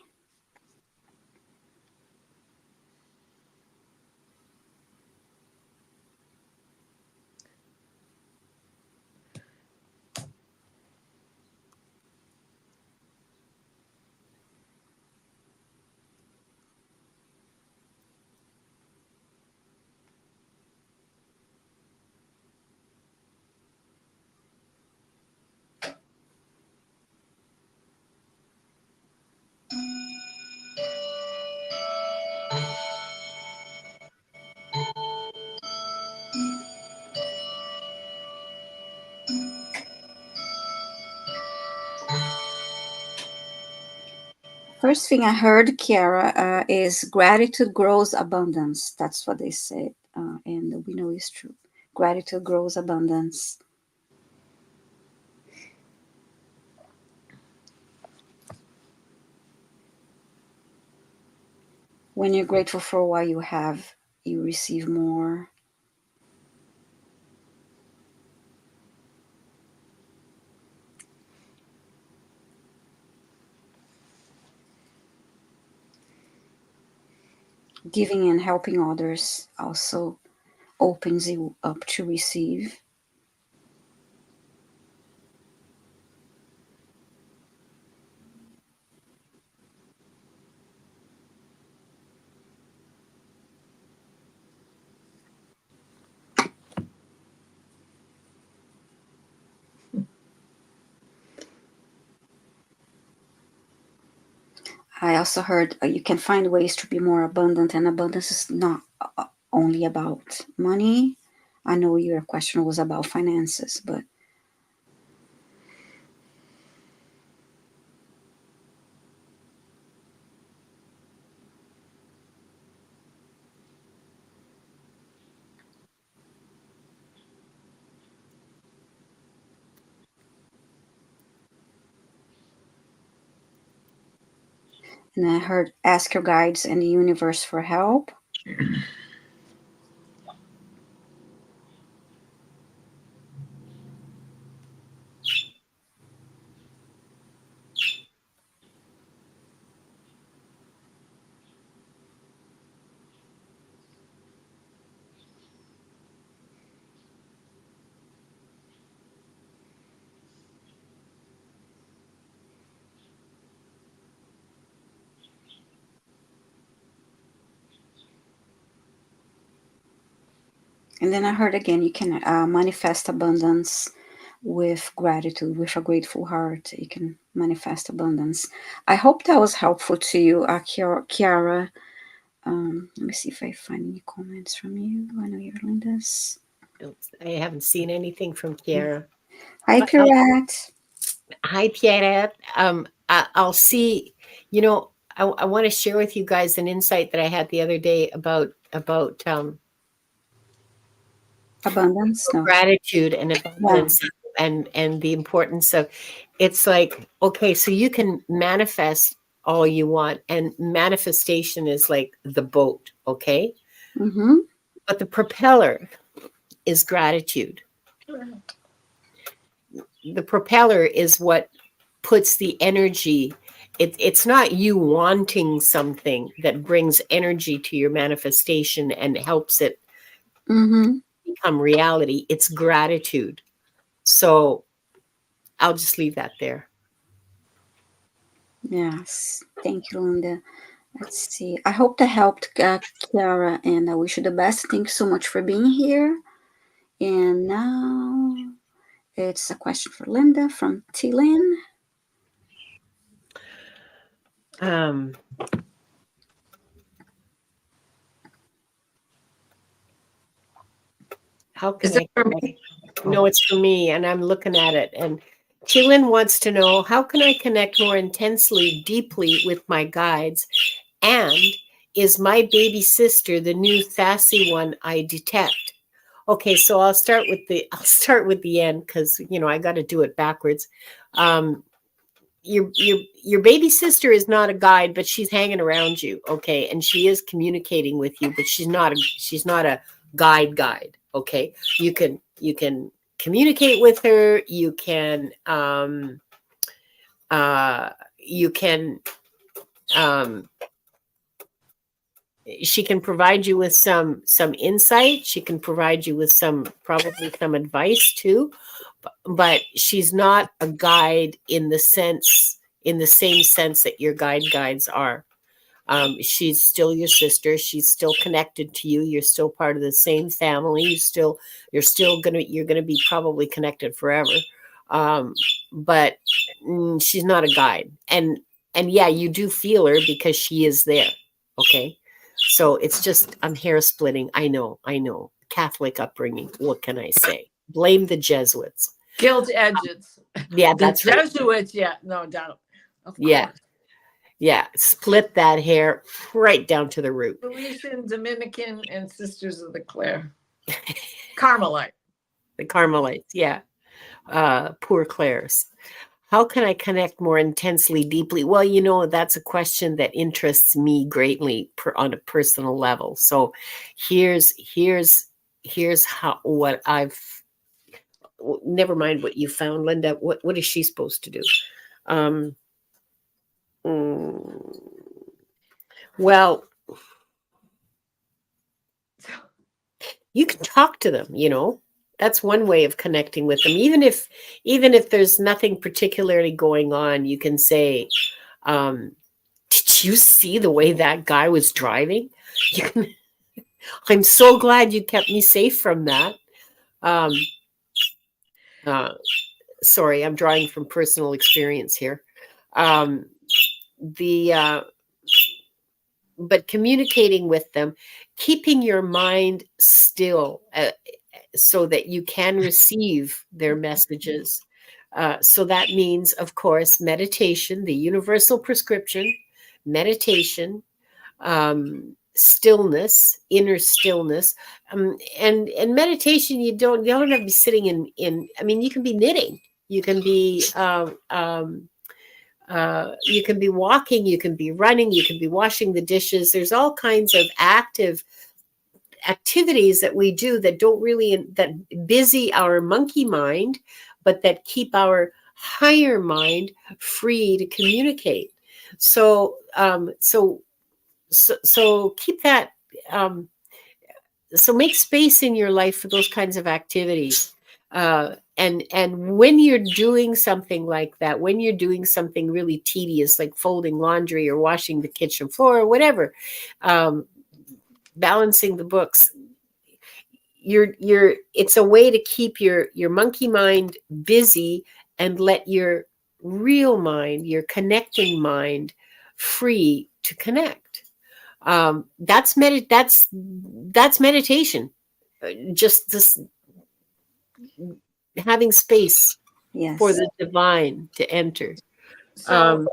First thing I heard, Kiara, is gratitude grows abundance. That's what they said. And we know it's true. Gratitude grows abundance. When you're grateful for what you have, you receive more. Giving and helping others also opens you up to receive. I also heard you can find ways to be more abundant, and abundance is not only about money. I know your question was about finances, but and I heard ask your guides and the universe for help. And then I heard again, you can manifest abundance with gratitude, with a grateful heart. You can manifest abundance. I hope that was helpful to you, Kiara. Let me see if I find any comments from you. I know you're Linda's. I haven't seen anything from Kiara. Hi, Pierrette. Hi, Pierrette. I'll see. You know, I want to share with you guys an insight that I had the other day about abundance, gratitude and abundance, and the importance of. it's like, okay, so you can manifest all you want, and manifestation is like the boat, okay? Mm-hmm. But the propeller is gratitude. The propeller is what puts the energy. It's not you wanting something that brings energy to your manifestation and helps it Mm-hmm. become reality. It's gratitude. So I'll just leave that there. Yes. Thank you, Linda. Let's see. I hope that helped, Kiara, and I wish you the best. Thanks so much for being here. And now it's a question for Linda from T-Lyn. Um, how can Is it I for connect? me? No, it's for me, and I'm looking at it. And Chilin wants to know, how can I connect more intensely, deeply with my guides? And is my baby sister the new sassy one I detect? Okay, so I'll start with the end, because I got to do it backwards. Your baby sister is not a guide, but she's hanging around you, okay, and she is communicating with you, but she's not a guide, okay. You can communicate with her. You can she can provide you with some insight. She can provide you with probably some advice too, but she's not a guide in the same sense that your guides are. She's still your sister. She's still connected to you. You're still part of the same family. You're gonna be probably connected forever. But she's not a guide. And yeah, you do feel her because she is there. Okay. So it's just, I'm hair splitting. I know. Catholic upbringing. What can I say? Blame the Jesuits. Gilt edges. Yeah, The that's right. Jesuits, yeah, no doubt. Of Yeah. course. Yeah. Split that hair right down to the root. Felician, Dominican, and Sisters of the Clare. Carmelite. The Carmelites. Yeah. Poor Clares. How can I connect more intensely, deeply? Well, that's a question that interests me greatly on a personal level. So here's how what I've never mind what you found, Linda. What is she supposed to do? Um, well, you can talk to them. That's one way of connecting with them. Even if there's nothing particularly going on, you can say, did you see the way that guy was driving? I'm so glad you kept me safe from that. Sorry, I'm drawing from personal experience here. But communicating with them, keeping your mind still, so that you can receive their messages. So that means, of course, meditation, the universal prescription, meditation, stillness, inner stillness, and meditation. You don't have to be sitting in. I mean, you can be knitting. You can be you can be walking. You can be running. You can be washing the dishes. There's all kinds of activities that we do that don't really that busy our monkey mind, but that keep our higher mind free to communicate. So keep that. So make space in your life for those kinds of activities. And when you're doing something like that, when you're doing something really tedious, like folding laundry or washing the kitchen floor or whatever, balancing the books, it's a way to keep your monkey mind busy and let your real mind, your connecting mind, free to connect. That's meditation. Just this having space Yes. for the divine to enter. So,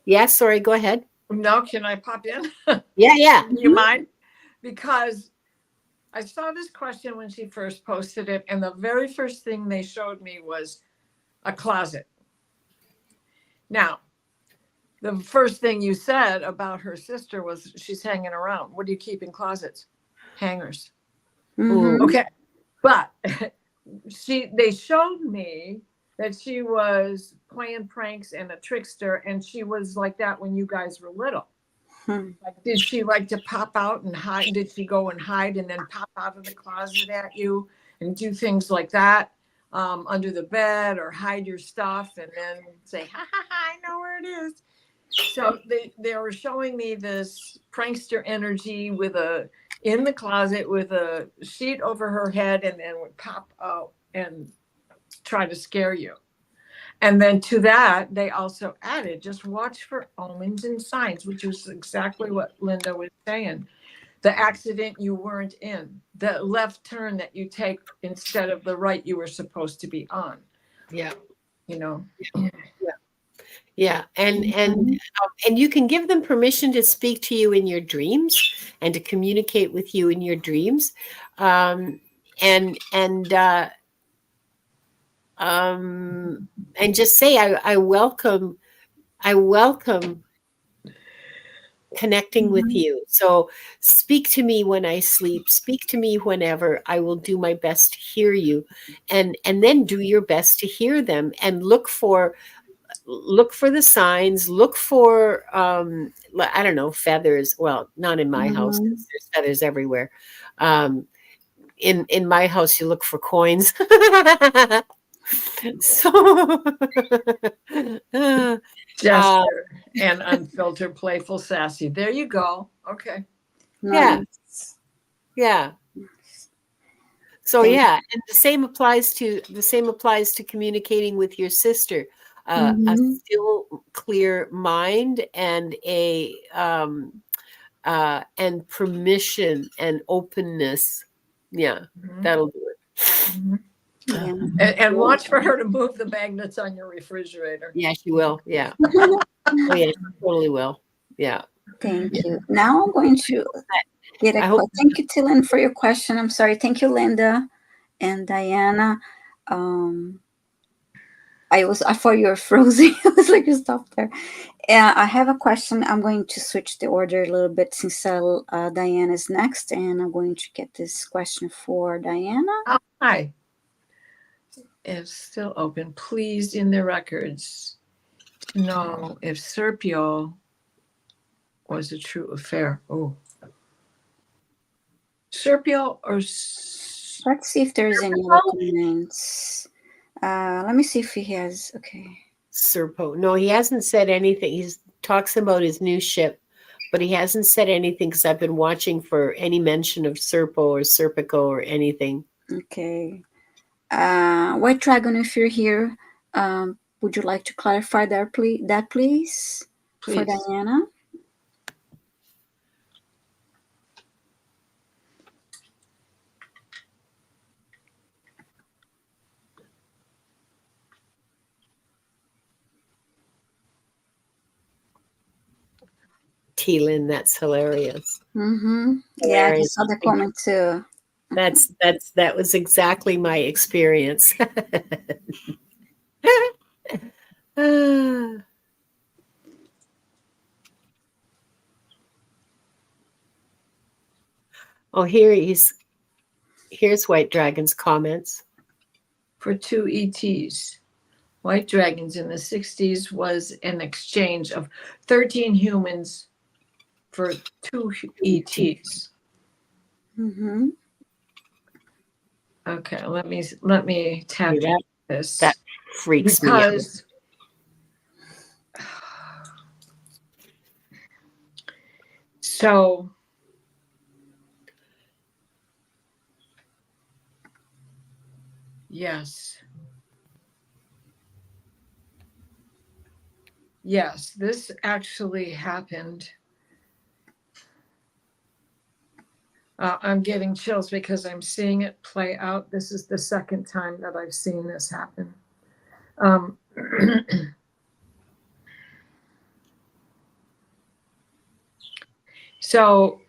Yeah, sorry, go ahead. now can I pop in? Yeah. Do you mind? Because I saw this question when she first posted it, and the very first thing they showed me was a closet. Now, the first thing you said about her sister was she's hanging around. What do you keep in closets? Hangers. Mhm. Okay. But they showed me that she was playing pranks and a trickster, and she was like that when you guys were little. Hmm. Like, did she like to pop out and hide? Did she go and hide and then pop out of the closet at you and do things like that under the bed, or hide your stuff and then say, ha ha ha, I know where it is. So they were showing me this prankster energy in the closet with a sheet over her head, and then would pop out and try to scare you. And then to that, they also added, just watch for omens and signs, which was exactly what Linda was saying. The accident you weren't in, the left turn that you take instead of the right you were supposed to be on. Yeah. You know. Yeah, and you can give them permission to speak to you in your dreams and to communicate with you in your dreams, and just say, I welcome connecting with you. So speak to me when I sleep. Speak to me whenever. I will do my best to hear you, and then do your best to hear them, and look for the signs, look for I don't know, feathers. Well, not in my house, 'cause there's feathers everywhere. In my house you look for coins. So Gesture and unfiltered, playful, sassy. There you go. Okay. Nice. Yeah. So Thank yeah, and the same applies to communicating with your sister. A still, clear mind and and permission and openness. Yeah, that'll do it. Yeah. And watch for her to move the magnets on your refrigerator. Yeah, she will. Yeah. Oh yeah, she totally will. Yeah. Thank you. Now I'm going to get a question. Thank you, Tilan, for your question. I'm sorry. Thank you, Linda and Diana. I thought you were frozen. I was like, you stopped there. I have a question. I'm going to switch the order a little bit since Diana is next, and I'm going to get this question for Diana. Oh, hi. It's still open. Please, in the records, to know if Serpio was a true affair. Oh. Serpio or... Let's see if there's any other comments. Let me see if he has. Okay. Serpo. No, he hasn't said anything. He talks about his new ship, but he hasn't said anything because I've been watching for any mention of Serpo or Serpico or anything. Okay. White Dragon, if you're here, would you like to clarify that, please? For Diana? T-Lin, that's hilarious. Yeah, I saw the comment too. That was exactly my experience. Oh, here's White Dragon's comments. For 2 ETs. White Dragons in the 60s was an exchange of 13 humans for 2 ETs. Okay, let me tap this. That freaks me out. So yes, this actually happened. I'm getting chills because I'm seeing it play out. This is the second time that I've seen this happen. So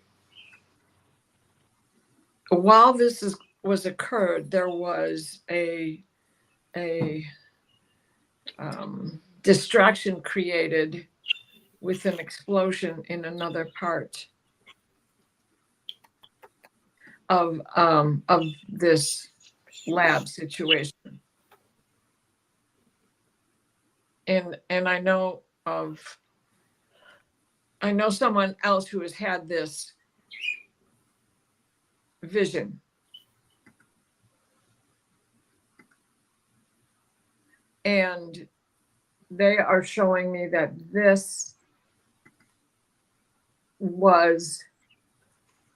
while this was occurred, there was a distraction created with an explosion in another part of this lab situation. And I know someone else who has had this vision. And they are showing me that this was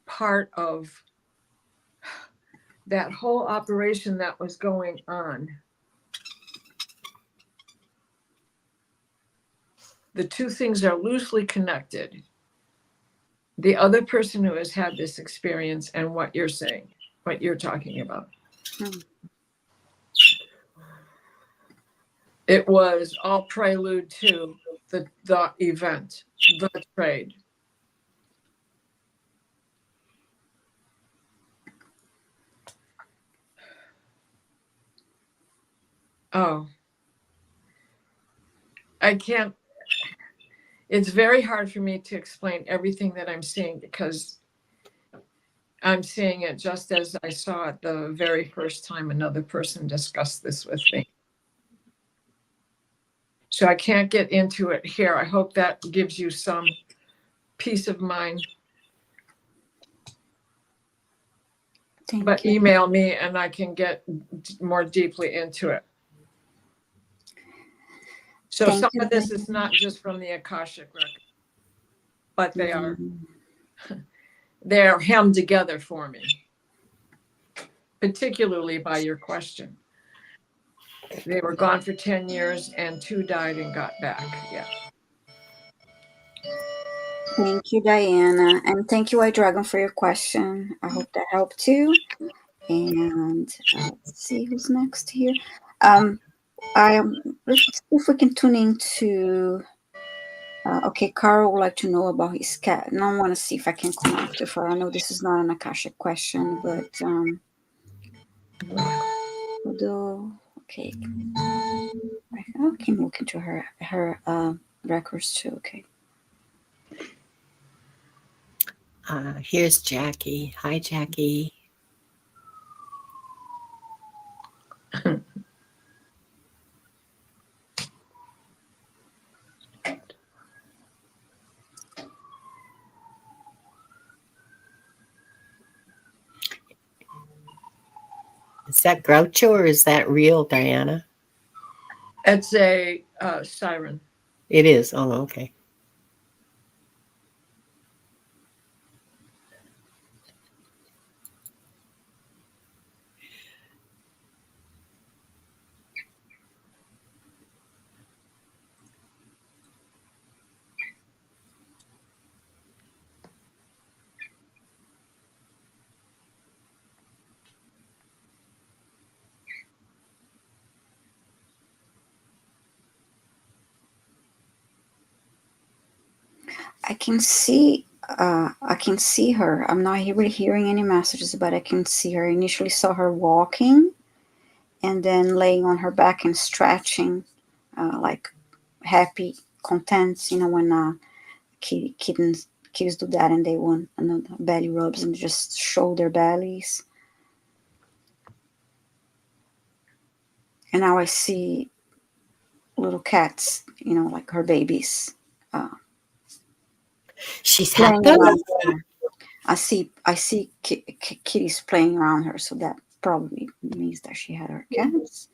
part of that whole operation that was going on. The two things are loosely connected. The other person who has had this experience and what you're saying, what you're talking about. It was all prelude to the event, the trade. Oh, I can't. It's very hard for me to explain everything that I'm seeing because I'm seeing it just as I saw it the very first time another person discussed this with me. So I can't get into it here. I hope that gives you some peace of mind. But email me and I can get more deeply into it. So some of this is not just from the Akashic Records, but they're hemmed together for me, particularly by your question. They were gone for 10 years and 2 died and got back. Yeah. Thank you, Diana. And thank you, White Dragon, for your question. I hope that helped too. And let's see who's next here. Let's see if we can tune into. Okay, Carl would like to know about his cat. And I want to see if I can connect with her. I know this is not an Akashic question, but although okay, I can look into her records too. Okay. Here's Jackie. Hi, Jackie. Is that Groucho or is that real, Diana? It's a siren. It is. Oh, okay. I can see her. I'm not really hearing any messages, but I can see her. I initially saw her walking and then laying on her back and stretching, like happy, content, when kids do that and they want belly rubs and just show their bellies. And now I see little cats, like her babies. She's had them? I see kitties playing around her, so that probably means that she had her cats.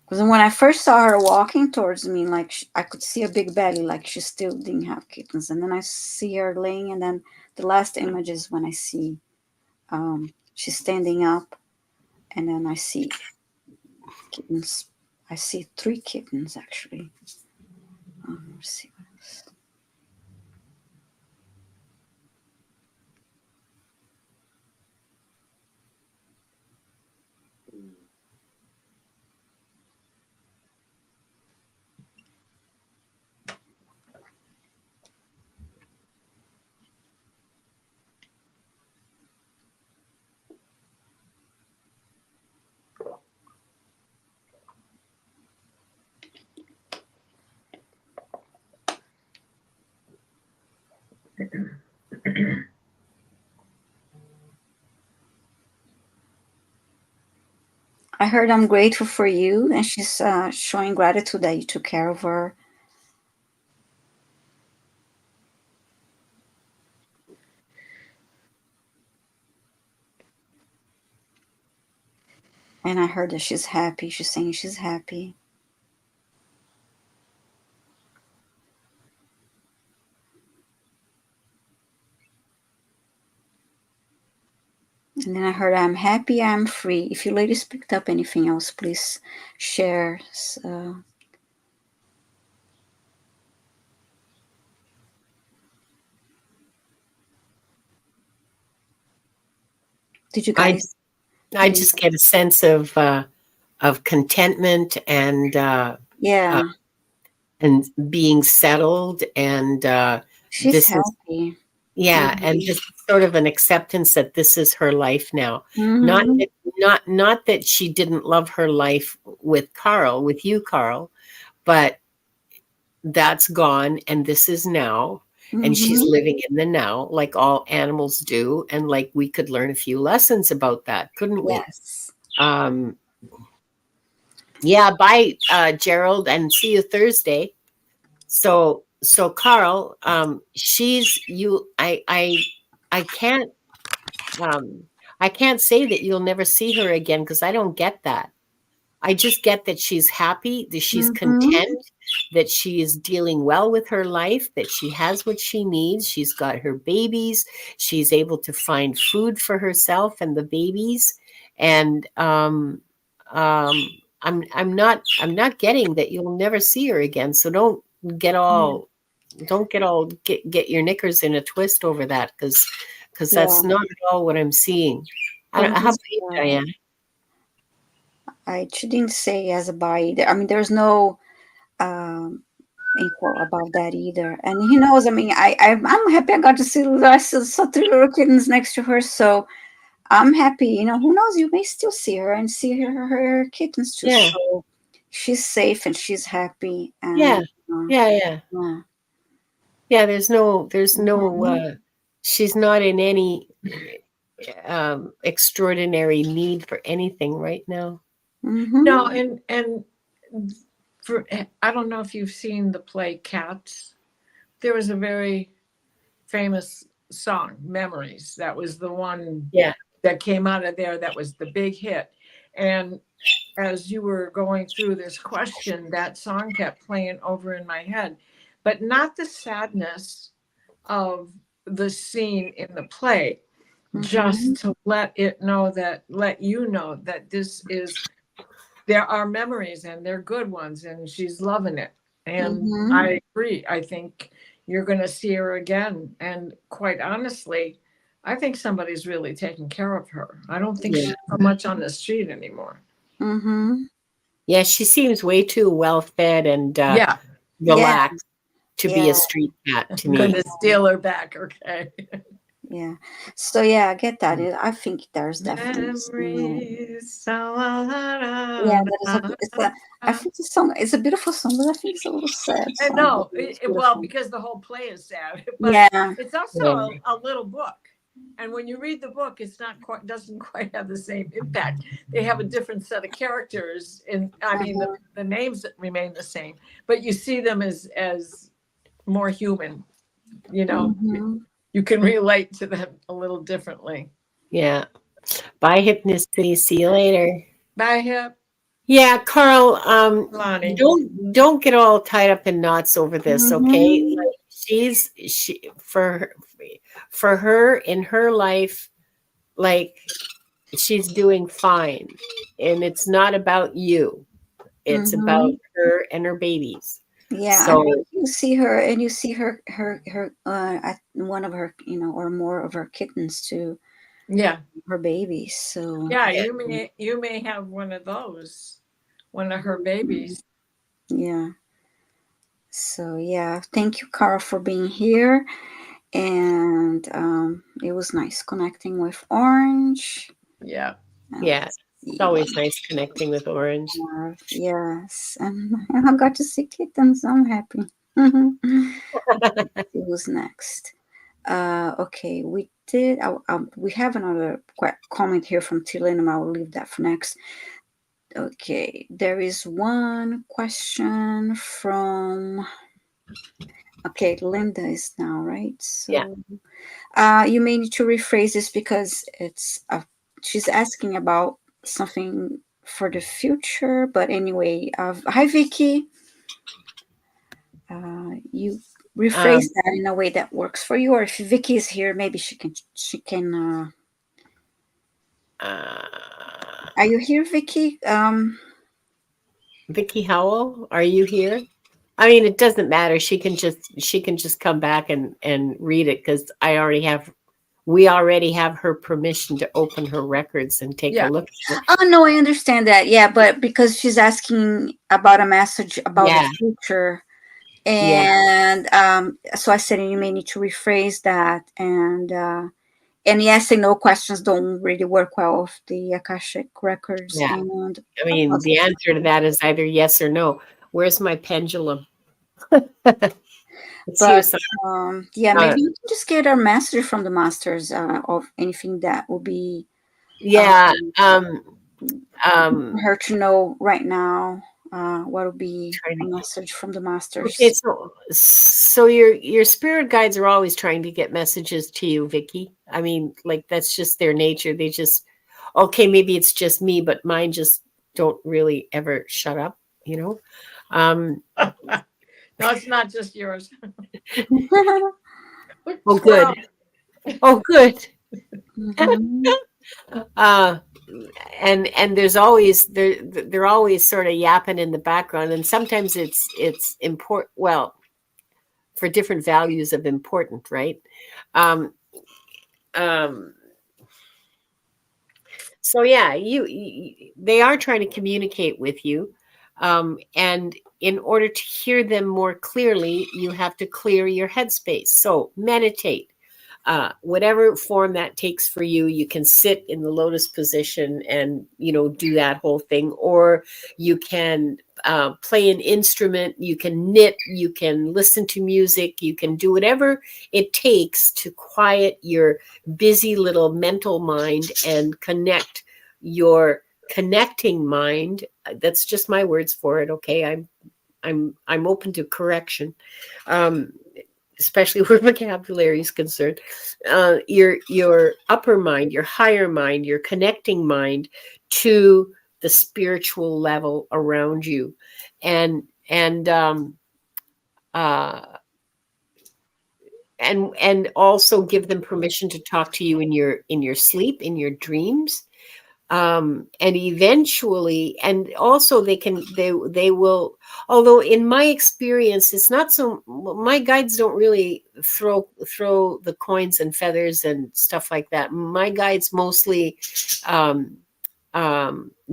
Because when I first saw her walking towards me, like I could see a big belly, like she still didn't have kittens. And then I see her laying, and then the last image is when I see she's standing up, and then I see kittens. I see 3 kittens actually. Let's see what else. I heard I'm grateful for you, and she's showing gratitude that you took care of her. And I heard that she's happy. She's saying she's happy. And then I heard, I'm happy, I'm free. If you ladies picked up anything else, please share. Did you guys? I just get a sense of contentment and Yeah. And being settled, and She's this happy. is and just sort of an acceptance that this is her life now. Mm-hmm. Not that she didn't love her life with you, Carl, but that's gone, and this is now. And she's living in the now, like all animals do. And like we could learn a few lessons about that, couldn't we? Yes. Yeah, bye, Gerald, and see you Thursday. So Carl, she's you. I can't say that you'll never see her again, because I don't get that. I just get that she's happy, that she's content, that she is dealing well with her life, that she has what she needs. She's got her babies. She's able to find food for herself and the babies. And I'm not getting that you'll never see her again. So don't get your knickers in a twist over that, because that's not at all what I'm seeing. How about you, Diane? I didn't say as a buy either. I mean, there's no info about that either. And he knows. I mean, I'm happy I got to see I saw 3 little kittens next to her, so I'm happy. You know, who knows? You may still see her and see her kittens too. Yeah. So she's safe and she's happy. And, Yeah. There's no. She's not in any extraordinary need for anything right now. No, and for I don't know if you've seen the play Cats. There was a very famous song, Memories. That was the one that came out of there. That was the big hit. And as you were going through this question, that song kept playing over in my head, but not the sadness of the scene in the play, just to let you know that there are memories and they're good ones, and she's loving it. And I agree. I think you're going to see her again. And quite honestly, I think somebody's really taking care of her. I don't think she's so much on the street anymore. Yeah, she seems way too well fed and relaxed to be a street cat to me. I'm going to steal her back, okay? Yeah. So I get that. I think there's definitely Memories. I think the song is a beautiful song, but I think it's a little sad. I know. Well, because the whole play is sad. But it's also a little book. And when you read the book, it's not quite, doesn't quite have the same impact. They have a different set of characters, and I mean the names remain the same, but you see them as more human. You know, you can relate to them a little differently. Yeah. Bye, Hypnicity. See you later. Bye, Hip. Yeah, Carl. Lonnie. Don't get all tied up in knots over this, okay? Like she for her in her life, like she's doing fine, and it's not about you. It's about her and her babies. Yeah, so you see her, and you see her one of her, or more of her kittens too. Yeah, her babies. So you may have one of those, one of her babies. Yeah. So thank you, Carl, for being here, and it was nice connecting with Orange. Yeah. It's always nice connecting with Orange. Yes, and I got to see kittens. I'm happy. It was next. Okay, we did. We have another comment here from Tilenum. I will leave that for next. Okay, there is one question from. Okay, Linda is now right. So, you may need to rephrase this because it's. She's asking about something for the future. But anyway, hi Vicky. You rephrase Um, that in a way that works for you, or if Vicky is here, maybe she can. uh, Are you here, Vicky? Vicky Howell, are you here? I mean, it doesn't matter. She can just come back and read it because we already have her permission to open her records and take a Yeah. look at it. Oh no, I understand that. Yeah, but because she's asking about a message about the future, Yeah. and so I said you may need to rephrase that, and yes and no questions don't really work well with the Akashic records. Yeah. And I mean, the answer to that is either yes or no. Where's my pendulum? It's here but somewhere. yeah, maybe you can just get a message from the masters of anything that will be Yeah. for her to know right now. What will be Trying a to message from the Okay, masters? so your spirit guides are always trying to get messages to you, Vicky. I mean, like that's just their nature. They just okay, maybe it's just me, but mine just don't really ever shut up, you know. No, it's not just yours. Oh good. Oh good. Mhm. Uh and there's always they're always sort of yapping in the background, and sometimes it's important, well, for different values of important, right? Um um So yeah, they are trying to communicate with you, and in order to hear them more clearly, you have to clear your headspace. So meditate, whatever form that takes for you. You can sit in the lotus position and do that whole thing, or you can play an instrument. You can knit. You can listen to music. You can do whatever it takes to quiet your busy little mental mind and connect your connecting mind. That's just my words for it. Okay, I'm open to correction, um, especially where vocabulary is concerned. Your upper mind, your higher mind, your connecting mind to the spiritual level around you, and uh, and also give them permission to talk to you in your sleep, in your dreams, and eventually, and also they will, although in my experience it's not so, my guides don't really throw the coins and feathers and stuff like that. My guides mostly um,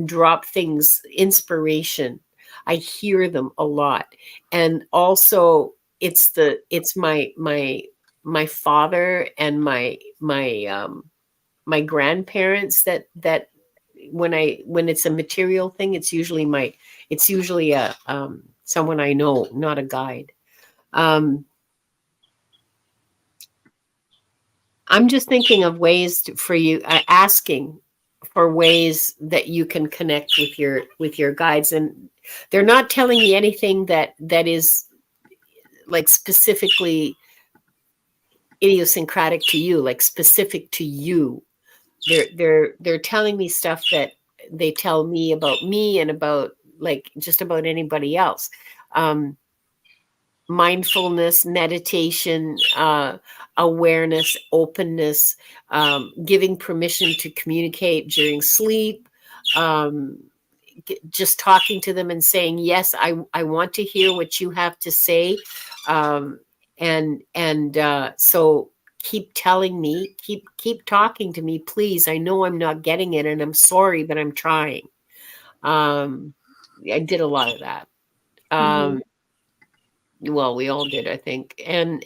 drop things, inspiration. I hear them a lot, and also it's my father and my grandparents that when it's a material thing, it's usually a someone I know, not a guide. um I'm just thinking of ways for you, asking for ways that you can connect with your guides, and they're not telling me anything that is like specifically idiosyncratic to you, like specific to you. They're telling me stuff that they tell me about me and about like just about anybody else. um Mindfulness, meditation, awareness, openness, giving permission to communicate during sleep, um just talking to them and saying, yes, I want to hear what you have to say. um and so keep telling me, keep talking to me, please. I know I'm not getting it, and I'm sorry, but I'm trying. um I did a lot of that. Mhm. Well, we all did, I think. And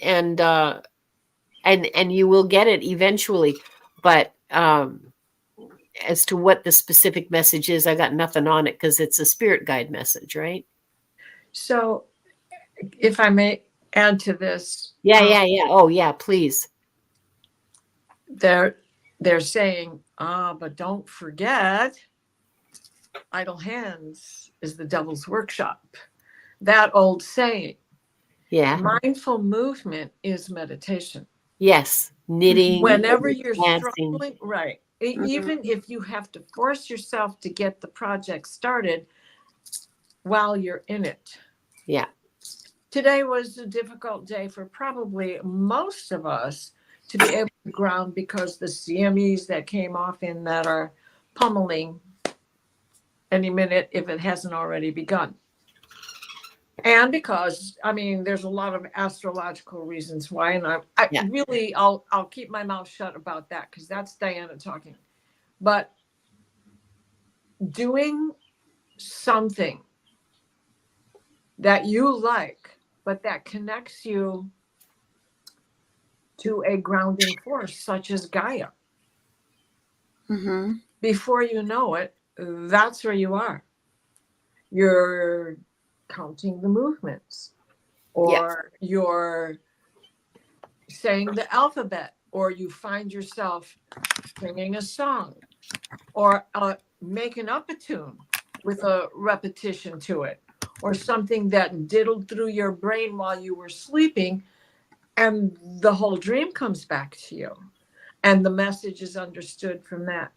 you will get it eventually, but as to what the specific message is, I got nothing on it because it's a spirit guide message, right? So, if I may add to this, Yeah. Oh yeah, please. they're saying, but don't forget, idle hands is the devil's workshop. That old saying. Yeah. Mindful movement is meditation. Yes. Knitting. Whenever you're dancing. struggling, right. Even if you have to force yourself to get the project started while you're in it. Yeah. Today was a difficult day for probably most of us to be able to ground because the CMEs that came off in that are pummeling any minute if it hasn't already begun. And because, I mean, there's a lot of astrological reasons why, and I'll keep my mouth shut about that because that's Diana talking. But doing something that you like, but that connects you to a grounding force such as Gaia. Mm-hmm. Before you know it, that's where you are. You're counting the movements, or you're saying the alphabet, or you find yourself singing a song, or making up a tune with a repetition to it, or something that diddled through your brain while you were sleeping, and the whole dream comes back to you, and the message is understood from that.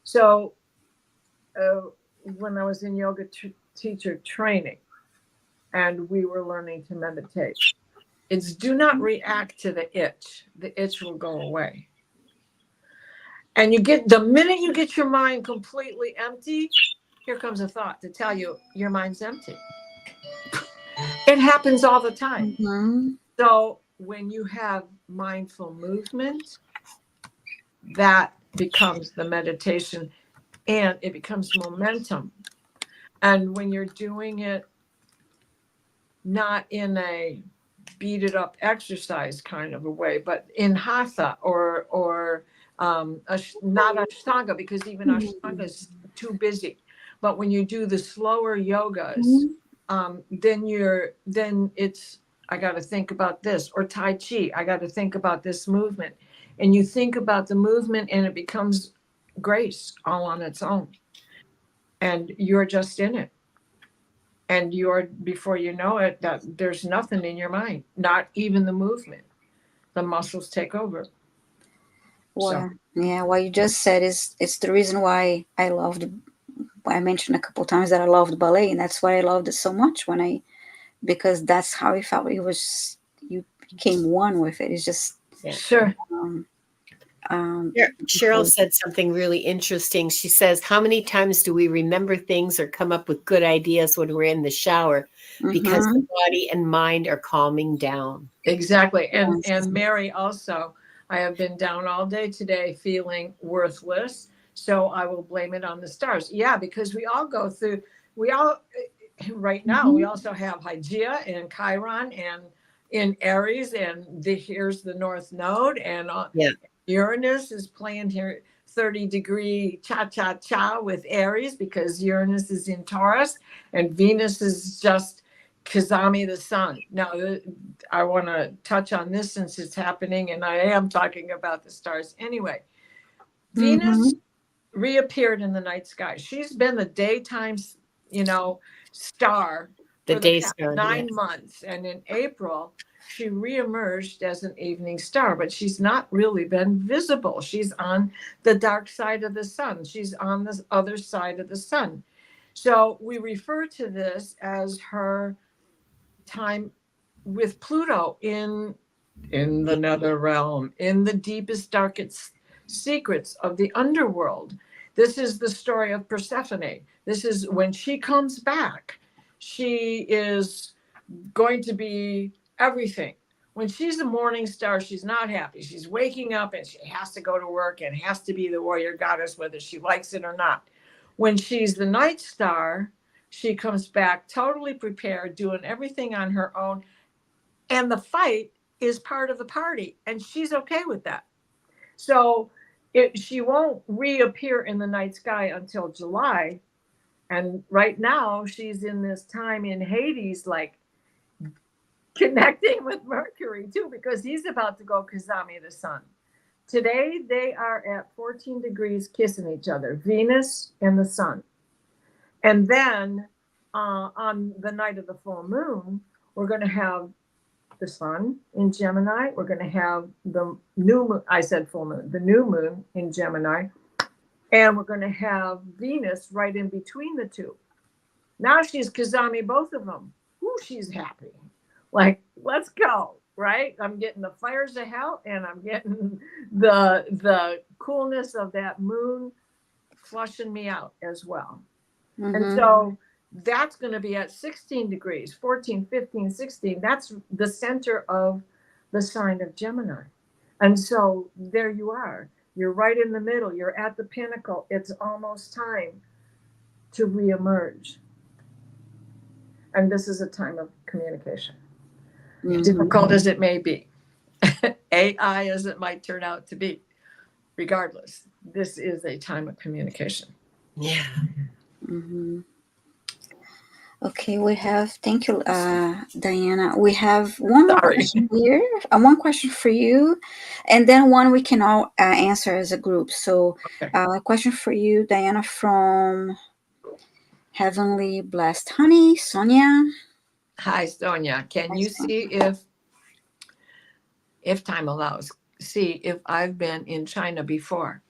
So when I was in yoga teacher training and we were learning to meditate, it's do not react to the itch. The itch will go away. And the minute you get your mind completely empty, here comes a thought to tell you your mind's empty. It happens all the time. Mm-hmm. So when you have mindful movement, that becomes the meditation, and it becomes momentum. And when you're doing it not in a beat it up exercise kind of a way, but in hatha or not ashtanga, because even ashtanga is too busy. But when you do the slower yogas, then it's, I got to think about this, or Tai Chi, I got to think about this movement. And you think about the movement and it becomes grace all on its own. And you're just in it. And before you know it, that there's nothing in your mind, not even the movement. The muscles take over. Well, yeah, what you just said it's the reason why I mentioned a couple of times that I loved ballet, and that's why I loved it so much because that's how I felt. It was, you became one with it. It's just, Sure. Cheryl said something really interesting. She says, how many times do we remember things or come up with good ideas when we're in the shower? Because the body and mind are calming down. Exactly. And Mary also, I have been down all day today feeling worthless, so I will blame it on the stars. Yeah, because we all right now, we also have Hygeia and Chiron and in Aries, and here's the North Node, and Uranus is playing here 30-degree cha-cha-cha with Aries because Uranus is in Taurus, and Venus is just Kazami the sun. Now, I want to touch on this since it's happening, and I am talking about the stars anyway. Venus reappeared in the night sky. She's been the daytime, star for the past 9 months, and in April, she reemerged as an evening star, but she's not really been visible. She's on the dark side of the sun. She's on the other side of the sun. So we refer to this as her time with Pluto in the nether realm, in the deepest, darkest secrets of the underworld. This is the story of Persephone. This is when she comes back, she is going to be everything. When she's a morning star, she's not happy. She's waking up and she has to go to work and has to be the warrior goddess, whether she likes it or not. When she's the night star, she comes back totally prepared, doing everything on her own. And the fight is part of the party. And she's okay with that. So she won't reappear in the night sky until July. And right now, she's in this time in Hades, like connecting with Mercury too, because he's about to go Kazami the sun. Today they are at 14 degrees kissing each other, Venus and the sun. And then on the night of the full moon, we're going to have the sun in Gemini. We're going to have the new moon. I said full moon, the new moon in Gemini. And we're going to have Venus right in between the two. Now she's Kazami, both of them. Ooh, she's happy. Like, let's go, right? I'm getting the fires of hell, and I'm getting the coolness of that moon flushing me out as well. Mm-hmm. And so that's going to be at 16 degrees, 14, 15, 16. That's the center of the sign of Gemini. And so there you are. You're right in the middle. You're at the pinnacle. It's almost time to reemerge. And this is a time of communication. Mm-hmm. Difficult as it may be, AI as it might turn out to be, regardless, this is a time of communication. Yeah. Mm-hmm. Okay, we have, thank you, Diana. We have one more question here, one question for you, and then one we can all answer as a group. So a question for you, Diana, from Heavenly Blessed Honey, Sonia. Hi, Sonia. Can you see if time allows, see if I've been in China before?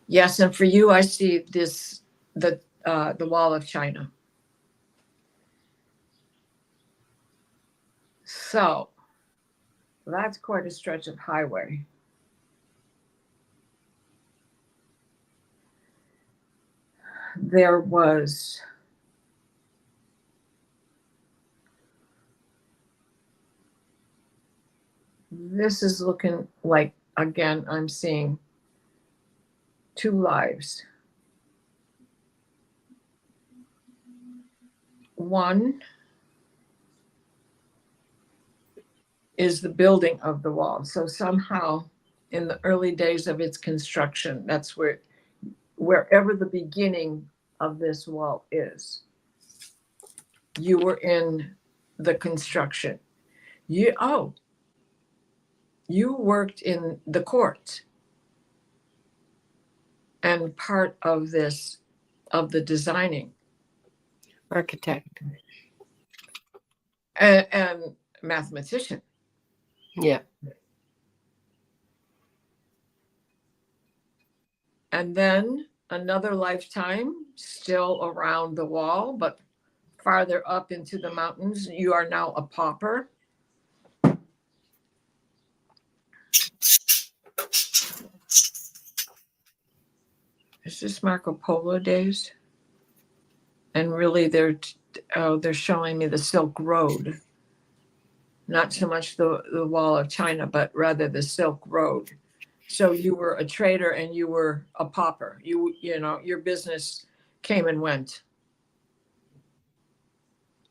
Yes, and for you, I see this the wall of China. So that's quite a stretch of highway. There was this is looking like, again, I'm seeing two lives. One is the building of the wall. So somehow in the early days of its construction, that's wherever the beginning of this wall is, you were in the construction. You worked in the court and part of this, of the designing. Architect. And mathematician. Yeah. And then another lifetime still around the wall, but farther up into the mountains, you are now a pauper. Is this Marco Polo days? And really they're showing me the Silk Road. Not so much the wall of China, but rather the Silk Road. So you were a trader and you were a pauper. You know, your business came and went.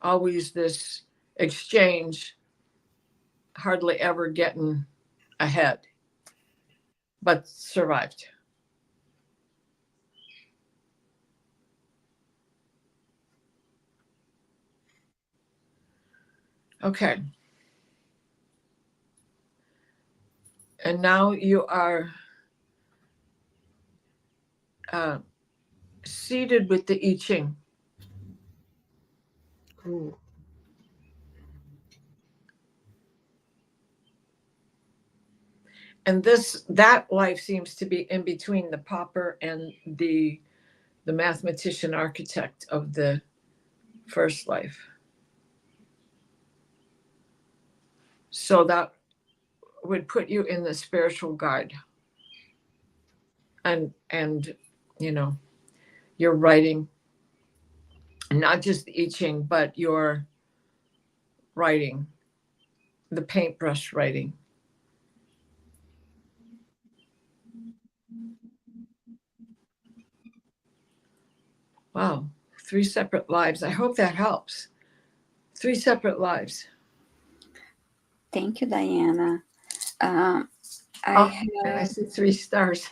Always this exchange, hardly ever getting ahead, but survived. Okay. And now you are seated with the I Ching. Ooh. And that life seems to be in between the pauper and the mathematician architect of the first life. So that would put you in the spiritual guide. And you know, you're writing, not just the I Ching, but you're writing, the paintbrush writing. Wow, 3 separate lives. I hope that helps. 3 separate lives. Thank you, Diana. I see 3 stars.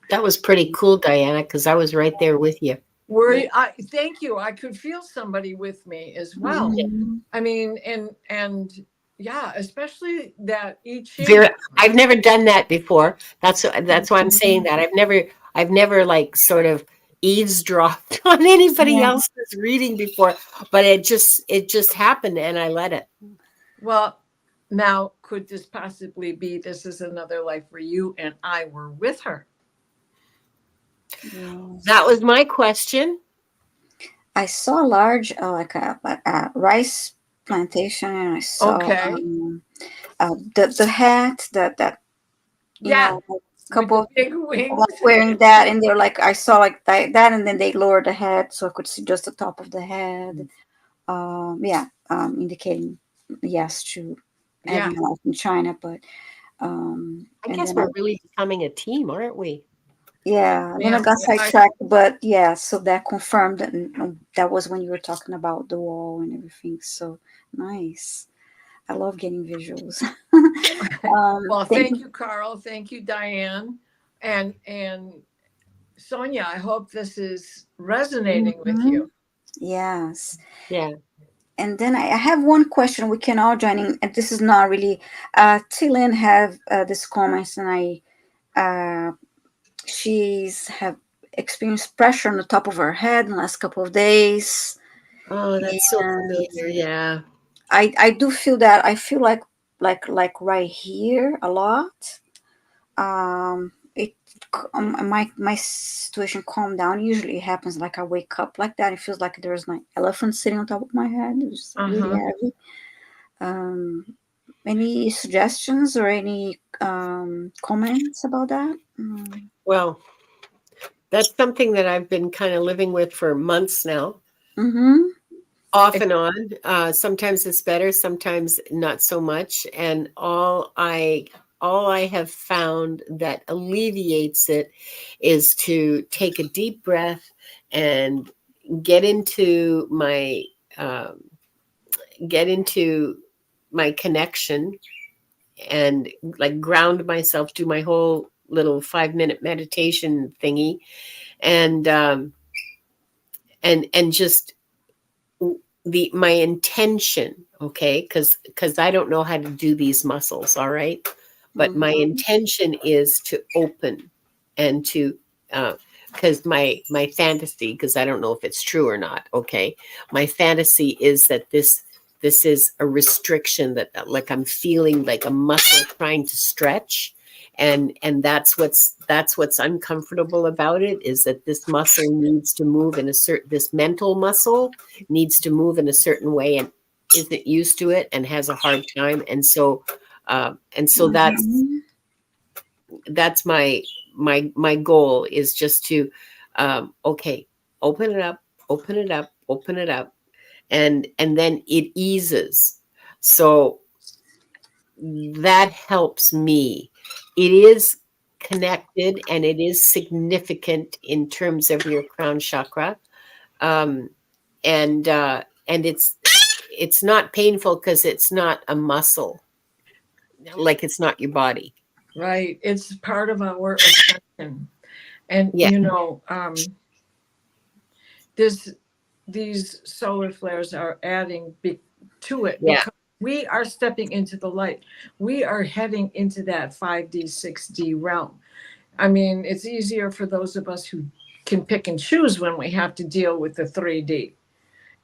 That was pretty cool, Diana, because I was right there with you. Thank you. I could feel somebody with me as well. Mm-hmm. I mean, and Yeah, especially that I Ching. Very, I've never done that before. That's why I'm saying that. I've never like sort of eavesdropped on anybody Yeah. else's reading before, but it just happened and I let it. Well, now could this possibly be this is another life where you and I were with her? Yes. That was my question. I saw a large, like a rice plantation, and I saw Okay. the hat that Yeah, a with the couple big wings. like wearing that, and they're like, I saw like that, and then they lowered the head so I could see just the top of the head. Yeah, indicating yes to Yeah. having a life in China, but I and guess then we're really becoming a team, aren't we? then I Man, got sidetracked, but yeah, so that confirmed that that was when you were talking about the wall and everything. So nice. I love getting visuals. well, Thank thank you, Carl. Thank you, Diane. And Sonia, I hope this is resonating with Mhm. you. Yes. Yeah. And then I have one question we can all join in, and this is not really. Tillian have this comments, and uh, she's have experienced pressure on the top of her head in the last couple of days. Oh, that's so And familiar. Yeah. I do feel that. I feel like right here a lot. It my situation calmed down. Usually it happens like I wake up like that. It feels like there's like elephant sitting on top of my head. It's really Uh-huh. heavy. Any suggestions or any comments about that? Well, that's something that I've been kind of living with for months now, Mm-hmm. off and on. Sometimes it's better, sometimes not so much. And all I have found that alleviates it is to take a deep breath and get into my um, get into my connection and like ground myself, do my whole little 5-minute meditation thingy, and and just the my intention, okay, because I don't know how to do these muscles, all right, but my Mm-hmm. intention is to open and to because my fantasy, because I don't know if it's true or not, okay, my fantasy is that this is a restriction, that like I'm feeling like a muscle trying to stretch, and that's what's uncomfortable about it, is that this muscle needs to move in a certain, this mental muscle needs to move in a certain way and isn't used to it and has a hard time, and so Mm-hmm. that's my goal, is just to okay, open it up, open it up, open it up, and then it eases. So that helps me. It is connected and it is significant in terms of your crown chakra, um, and it's not painful because it's not a muscle, like it's not your body. Right. It's part of our ascension. And Yeah, this these solar flares are adding to it yeah, because we are stepping into the light. We are heading into that 5D, 6D realm. I mean, it's easier for those of us who can pick and choose when we have to deal with the 3D.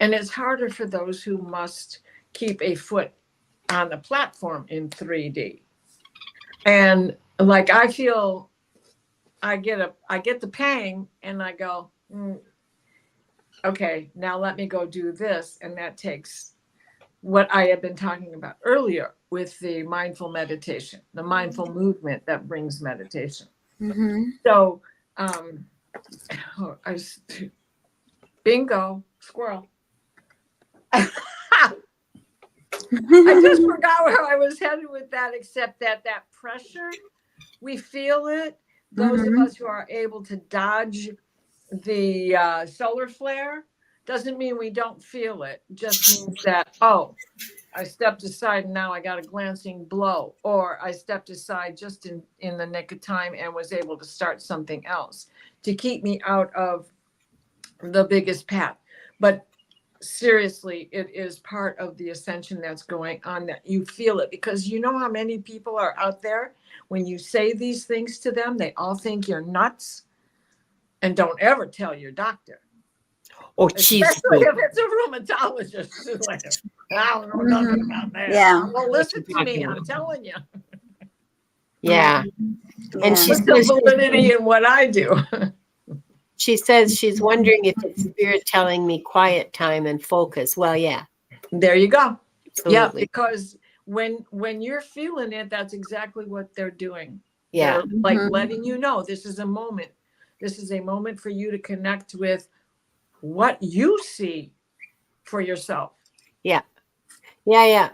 And it's harder for those who must keep a foot on the platform in 3D. And like I feel I get the pang and I go, okay, now let me go do this. And that takes what I had been talking about earlier with the mindful meditation, the mindful movement that brings meditation. Mm-hmm. So, I bingo, squirrel. I just forgot where I was headed with that, except that pressure, we feel it. Those of Mm-hmm. us who are able to dodge the solar flare doesn't mean we don't feel it. Just means that, oh, I stepped aside and now I got a glancing blow, or I stepped aside just in the nick of time and was able to start something else to keep me out of the biggest path. But seriously, it is part of the ascension that's going on, that you feel it, because you know how many people are out there, when you say these things to them, they all think you're nuts, and don't ever tell your doctor, Oh, Jesus. especially if it's a rheumatologist. It's like, I don't know nothing about that. Yeah. Well, listen to me, I'm telling you. Yeah. And she Put the says, validity in what I do. she says she's wondering if it's spirit telling me quiet time and focus. Well, yeah, There you go. Yeah, absolutely. because when you're feeling it, that's exactly what they're doing. Yeah. They're like letting you know this is a moment. This is a moment for you to connect with what you see for yourself. Yeah. Yeah. Yeah.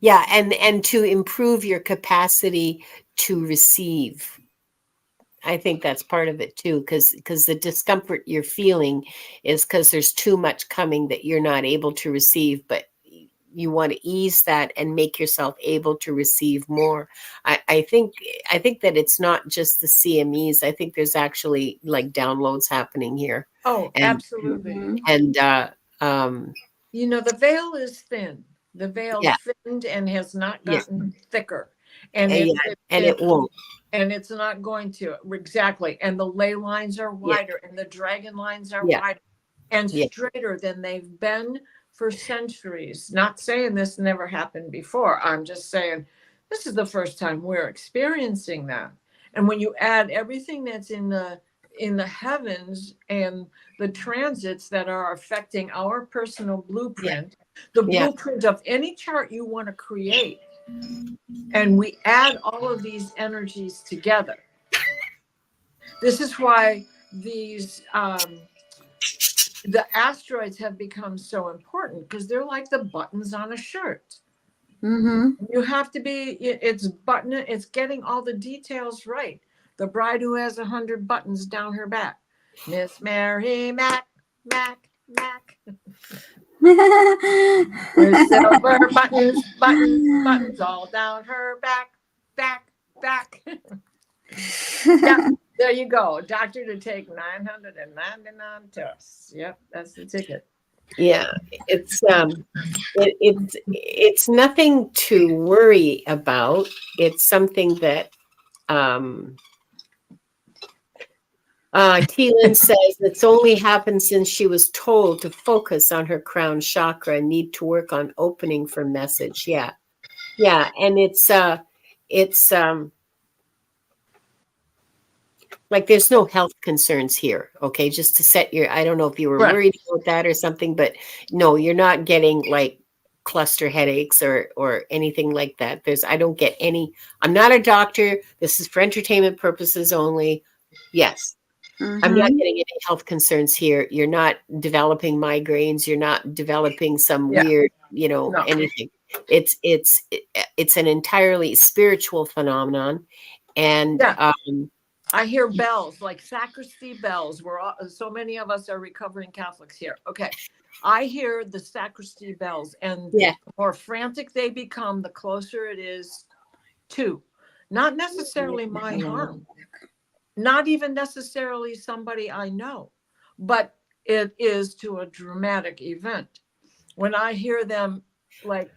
Yeah. And to improve your capacity to receive. I think that's part of it too, because the discomfort you're feeling is because there's too much coming that you're not able to receive, but you want to ease that and make yourself able to receive more. I think that it's not just the CMEs. I think there's actually like downloads happening here. Oh, And absolutely. and You know, the veil is thin. The veil yeah, thinned and has not yeah, gotten thicker. And yeah, and it won't. and it's not going to. Exactly. And the ley lines are Yeah, wider, and the dragon lines are yeah, wider and yeah, straighter than they've been for centuries. Not saying this never happened before. I'm just saying this is the first time we're experiencing that. And when you add everything that's in the heavens and the transits that are affecting our personal blueprint, the yeah, blueprint of any chart you want to create, and we add all of these energies together. This is why these the asteroids have become so important, because they're like the buttons on a shirt. You have to be, it's getting all the details right. The bride who has 100 buttons down her back, Miss Mary Mac, Mac, Mac. With silver buttons, buttons, buttons all down her back, back, back. Yeah, there you go. Doctor to take 999 tests. Yep, that's the ticket. yeah. It's nothing to worry about. It's something that Teelan says it's only happened since she was told to focus on her crown chakra and need to work on opening for message. Yeah. Yeah. And it's like there's no health concerns here. Okay. Just to set your, I don't know if you were Right. worried about that or something, but no, you're not getting like cluster headaches or anything like that. I don't get any, I'm not a doctor. This is for entertainment purposes only. Yes. I'm not getting any health concerns here. You're not developing migraines. You're not developing some weird, No. anything. It's an entirely spiritual phenomenon. And I hear bells, like sacristy bells. So many of us are recovering Catholics here. Okay. I hear the sacristy bells, and the more frantic they become, the closer it is to not necessarily my harm, not even necessarily somebody I know, but it is to a dramatic event. When I hear them, like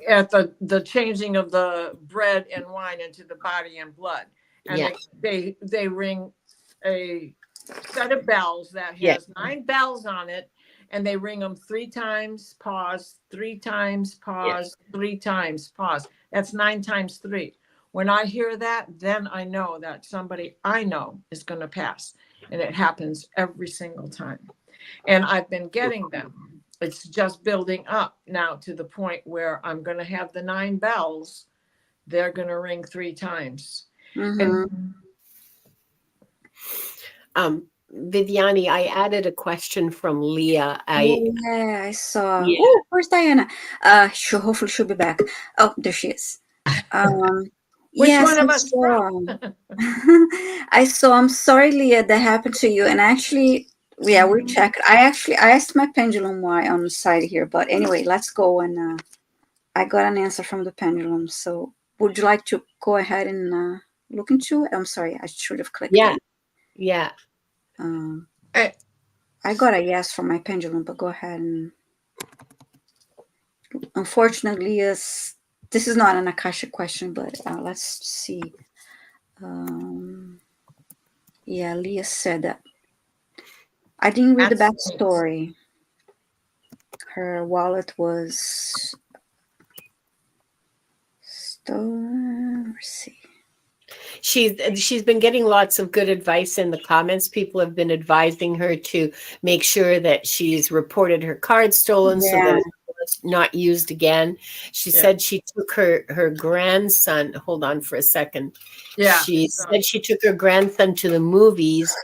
at the changing of the bread and wine into the body and blood, and they ring a set of bells that has 9 bells on it, and they ring them 3 times, pause, 3 times, pause, 3 times, pause. That's 9 times 3. When I hear that, then I know that somebody I know is going to pass, and it happens every single time. And I've been getting them. It's just building up now to the point where I'm going to have the 9 bells. They're going to ring 3 times. Viviane, I added a question from Leah. I saw. Yeah. Oh, where's Diana? Hopefully she'll be back. Oh, there she is. Which yes, one of us? I saw. I'm sorry, Leah, that happened to you. And actually, yeah, we checked. I asked my pendulum why on the side here. But anyway, let's go. And I got an answer from the pendulum. So would you like to go ahead and look into it? I'm sorry, I should have clicked. Yeah. Yeah. I got a yes from my pendulum, but go ahead. And unfortunately, this is not an Akashic question, but let's see. Yeah, Leah said that. I didn't read the That's backstory. Her wallet was stolen. Let's see. She's been getting lots of good advice in the comments. People have been advising her to make sure that she's reported her card stolen so that Yeah. it's not used again. She said she took her grandson. Hold on for a second. Yeah. She said she took her grandson to the movies,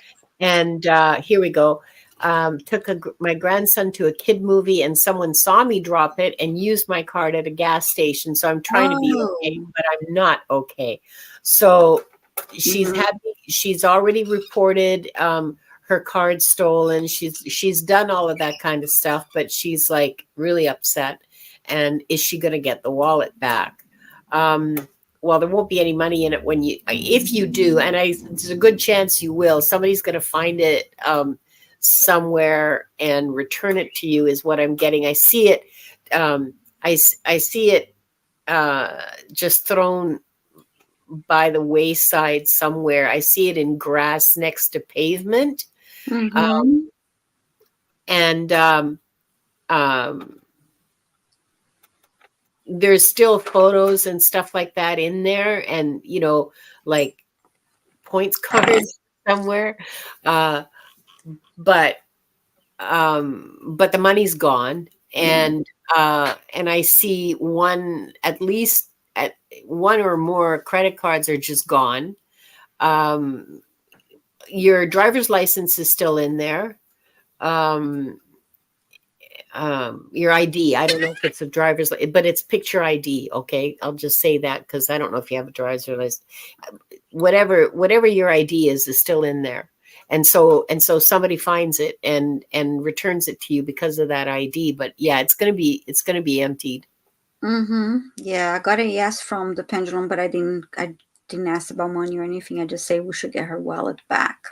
and here we go. My grandson to a kid movie, and someone saw me drop it and used my card at a gas station. So I'm trying to be okay, but I'm not okay. So she's already reported her card stolen. She's done all of that kind of stuff, but she's like really upset. And is she going to get the wallet back? Well, there won't be any money in it if you do, and there's a good chance you will. Somebody's going to find it somewhere and return it to you. Is what I'm getting. I see it. I see it just thrown by the wayside somewhere. I see it in grass next to pavement. And there's still photos and stuff like that in there, and like points cards somewhere, but the money's gone, and I see at least one or more credit cards are just gone. Your driver's license is still in there. Your ID. I don't know if it's a driver's, but it's picture ID. Okay, I'll just say that because I don't know if you have a driver's license. Whatever your ID is still in there, and so somebody finds it and returns it to you because of that ID. But yeah, it's gonna be emptied. Yeah, I got a yes from the pendulum, but I didn't ask about money or anything. I just say we should get her wallet back.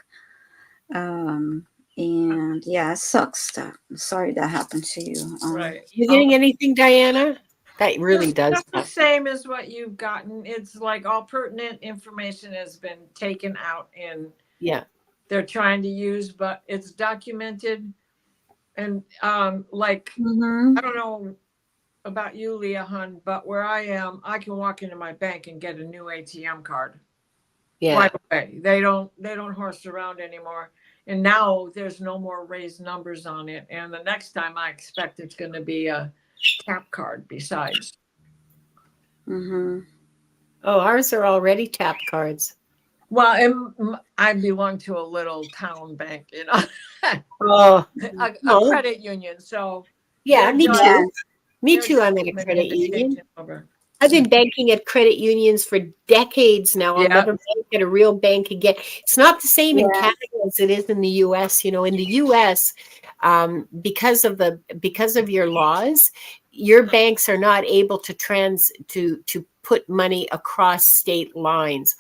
And yeah, it sucks. I'm sorry that happened to you. right. You getting anything, Diana? That really does. Just the same as what you've gotten. It's like all pertinent information has been taken out, and they're trying to use, but it's documented. And like I don't know about you, Leah Hun, but where I am, I can walk into my bank and get a new ATM card. Right away. They don't horse around anymore. And now there's no more raised numbers on it. And the next time I expect it's going to be a tap card besides. Oh, ours are already tap cards. Well, I belong to a little town bank, Oh, a credit union. So yeah, me too. Me too. I'm at a credit union. I've been banking at credit unions for decades now. I'll never bank at a real bank again. It's not the same in Canada as it is in the U.S. In the U.S., because of your laws, your banks are not able to put money across state lines.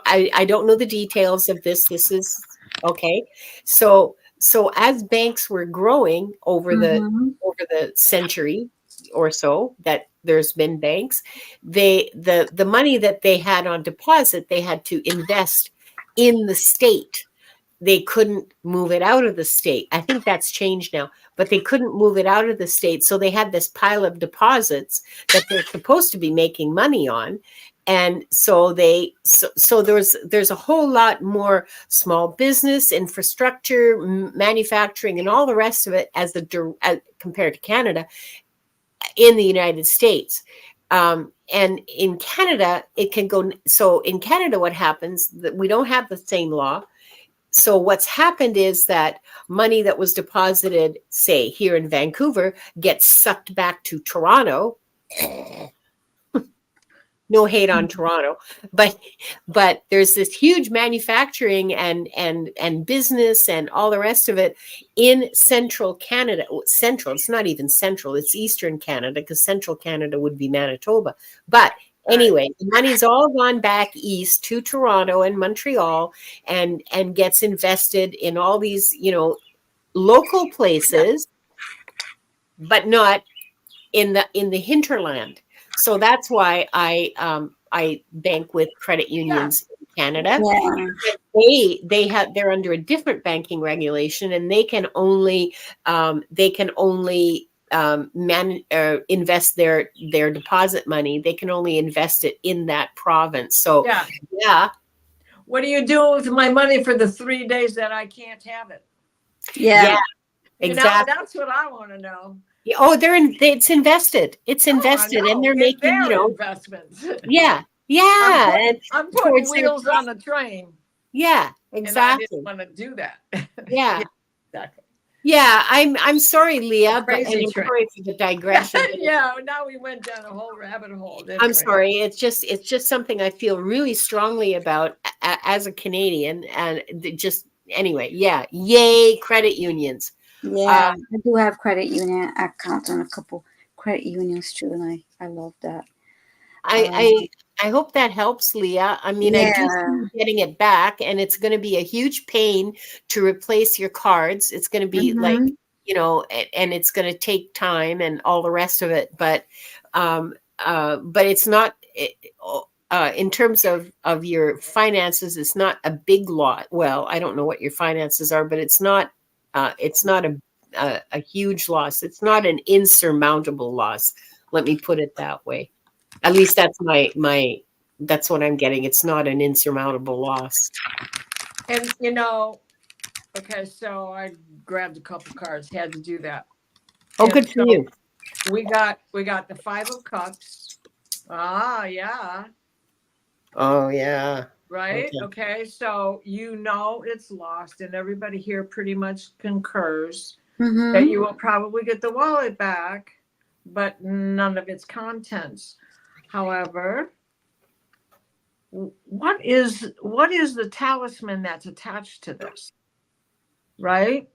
I don't know the details of this. This is okay. So as banks were growing over the century or so that there's been banks, the money that they had on deposit, they had to invest in the state. They couldn't move it out of the state. I think that's changed now, but they couldn't move it out of the state. So they had this pile of deposits that they're supposed to be making money on. And so there's a whole lot more small business, infrastructure, manufacturing, and all the rest of it as compared to Canada in the United States. And in Canada, it can go. So in Canada, what happens that we don't have the same law. So what's happened is that money that was deposited, say here in Vancouver, gets sucked back to Toronto. No hate on Toronto, but there's this huge manufacturing and business and all the rest of it in central Canada. Central, it's not even central, it's eastern Canada, because central Canada would be Manitoba. But anyway, the money's all gone back east to Toronto and Montreal and gets invested in all these, local places, but not in the hinterland. So that's why I bank with credit unions in Canada. Yeah. They're under a different banking regulation, and they can only invest their deposit money. They can only invest it in that province. So yeah. What do you do with my money for the 3 days that I can't have it? Yeah. Exactly. That's what I want to know. Oh, it's invested. It's invested, and they're making, investments. Yeah. I'm putting wheels on the train. Yeah, exactly. And I didn't want to do that. Yeah. Exactly. Yeah, I'm sorry, Leah, but I'm sorry for the digression. Yeah, now we went down a whole rabbit hole. Anyway. I'm sorry. It's just something I feel really strongly about as a Canadian, and just anyway. Yeah, yay, credit unions. Yeah, I do have credit union accounts on a couple credit unions too, and I love that. I hope that helps, Leah. I mean, I do see you getting it back, and it's going to be a huge pain to replace your cards. It's going to be like, and it's going to take time and all the rest of it. But it's not. In terms of your finances, it's not a big lot. Well, I don't know what your finances are, but it's not a huge loss. It's not an insurmountable loss. Let me put it that way. At least that's that's what I'm getting. It's not an insurmountable loss. And okay, so I grabbed a couple cards, had to do that. Oh, good for you. We got the 5 of Cups. Ah, yeah. Oh, yeah. Right? Okay, so it's lost, and everybody here pretty much concurs that you will probably get the wallet back, but none of its contents. However, what is the talisman that's attached to this? Right?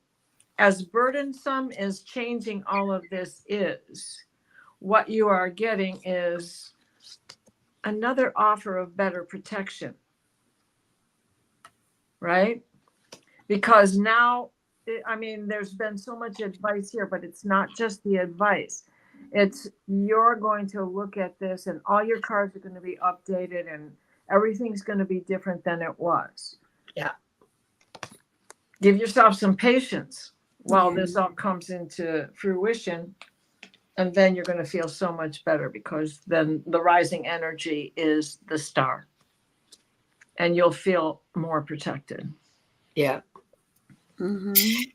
As burdensome as changing all of this is, what you are getting is another offer of better protection. Right? Because now, I mean, there's been so much advice here, but it's not just the advice. It's you're going to look at this, and all your cards are going to be updated, and everything's going to be different than it was. Yeah. Give yourself some patience while this all comes into fruition, and then you're going to feel so much better, because then the rising energy is the star, and you'll feel more protected. Yeah.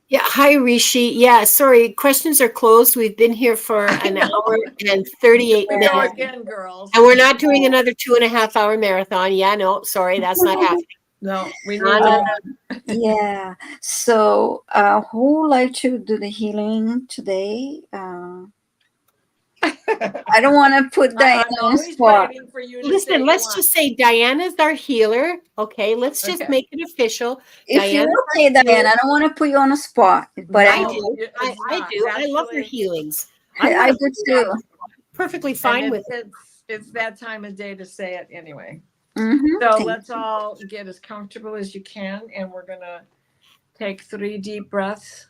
Yeah. Hi, Rishi. Yeah. Sorry. Questions are closed. We've been here for an hour and 38 minutes. Again, girls. And we're not doing another 2.5 hour marathon. Yeah. No, sorry. That's not happening. No, we need Yeah. So, who would like to do the healing today? I don't want to put Diana on the spot. Listen, let's just say Diana's our healer. Okay, let's just make it official. If you're okay, Diana, I don't want to put you on the spot, but I do. I love her healings. I do too. Perfectly fine with it. It's that time of day to say it anyway. Mm-hmm. So let's all get as comfortable as you can, and we're gonna take 3 deep breaths.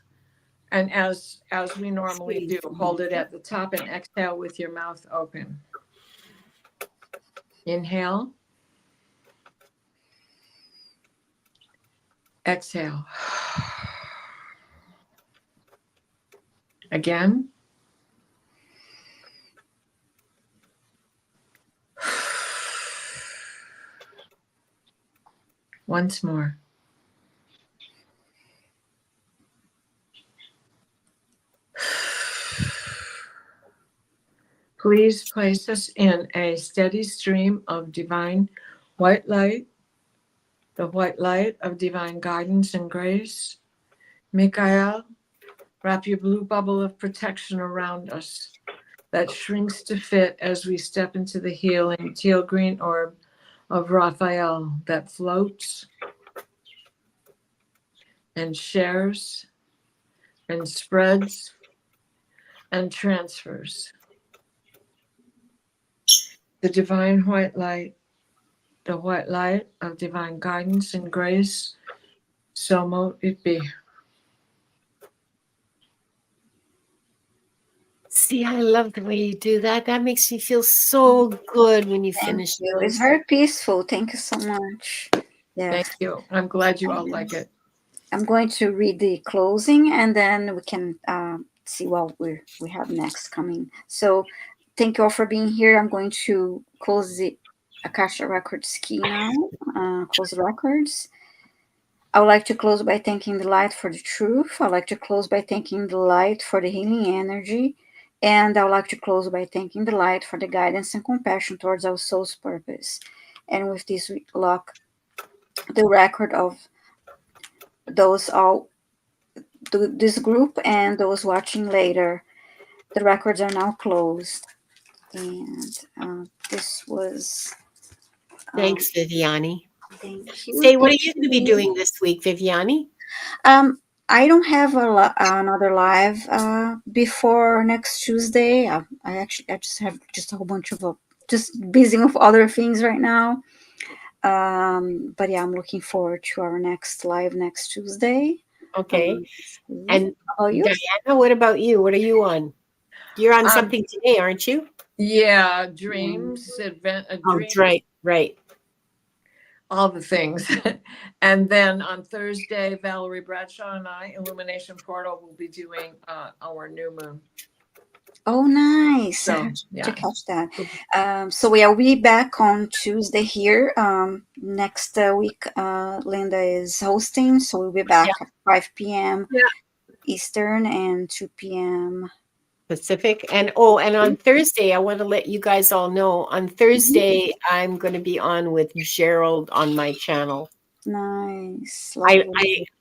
And as we normally do, hold it at the top and exhale with your mouth open. Inhale. Exhale. Again. Once more. Please place us in a steady stream of divine white light, the white light of divine guidance and grace. Michael, wrap your blue bubble of protection around us that shrinks to fit as we step into the healing teal green orb of Raphael that floats and shares and spreads and transfers. The divine white light, the white light of divine guidance and grace, so mote it be. See, I love the way you do that. That makes me feel so good when you Thank finish you. It's those. very peaceful. Thank you so much. Yes. Thank you. I'm glad you all like it. I'm going to read the closing, and then we can see what we have next coming. So thank you all for being here. I'm going to close the Akasha Records key now. Close the records. I would like to close by thanking the light for the truth. I'd like to close by thanking the light for the healing energy. And I would like to close by thanking the light for the guidance and compassion towards our soul's purpose. And with this, we lock the record of those all this group and those watching later. The records are now closed. And this was. Thanks, Viviane. Thank you. Say, what are you going to be doing this week, Viviane? I don't have another live before next Tuesday. I just have just a whole bunch of just busy with other things right now. But yeah, I'm looking forward to our next live next Tuesday. Okay. And how about you? Diana, what about you? What are you on? You're on something today, aren't you? Yeah, dreams, dreams, right. all the things. And then on Thursday, Valerie Bradshaw and I, Illumination Portal, will be doing our new moon. Oh, nice. So, I have yeah. to catch that. So we'll be back on Tuesday here. Next week, Linda is hosting, so we'll be back at 5 p.m. Eastern and 2 p.m. Pacific. And on Thursday, I want to let you guys all know, on Thursday, I'm going to be on with Gerald on my channel. Nice.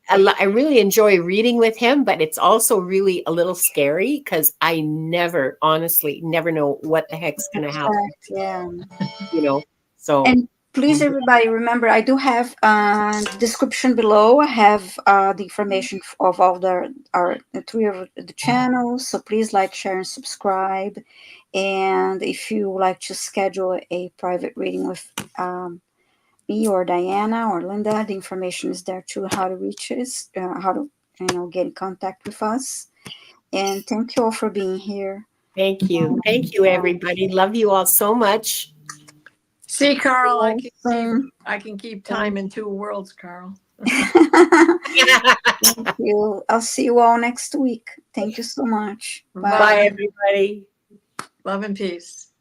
I really enjoy reading with him, but it's also really a little scary because I honestly never know what the heck's going to happen. Yeah. So. And please, everybody, remember, I do have description below. I have the information of all the three of the channels. So please like, share, and subscribe. And if you would like to schedule a private reading with me or Diana or Linda, the information is there too, how to reach us, how to get in contact with us. And thank you all for being here. Thank you, everybody. Love you all so much. See, Carl, I can keep time in two worlds, Carl. Thank you. I'll see you all next week. Thank you so much. Bye everybody. Love and peace.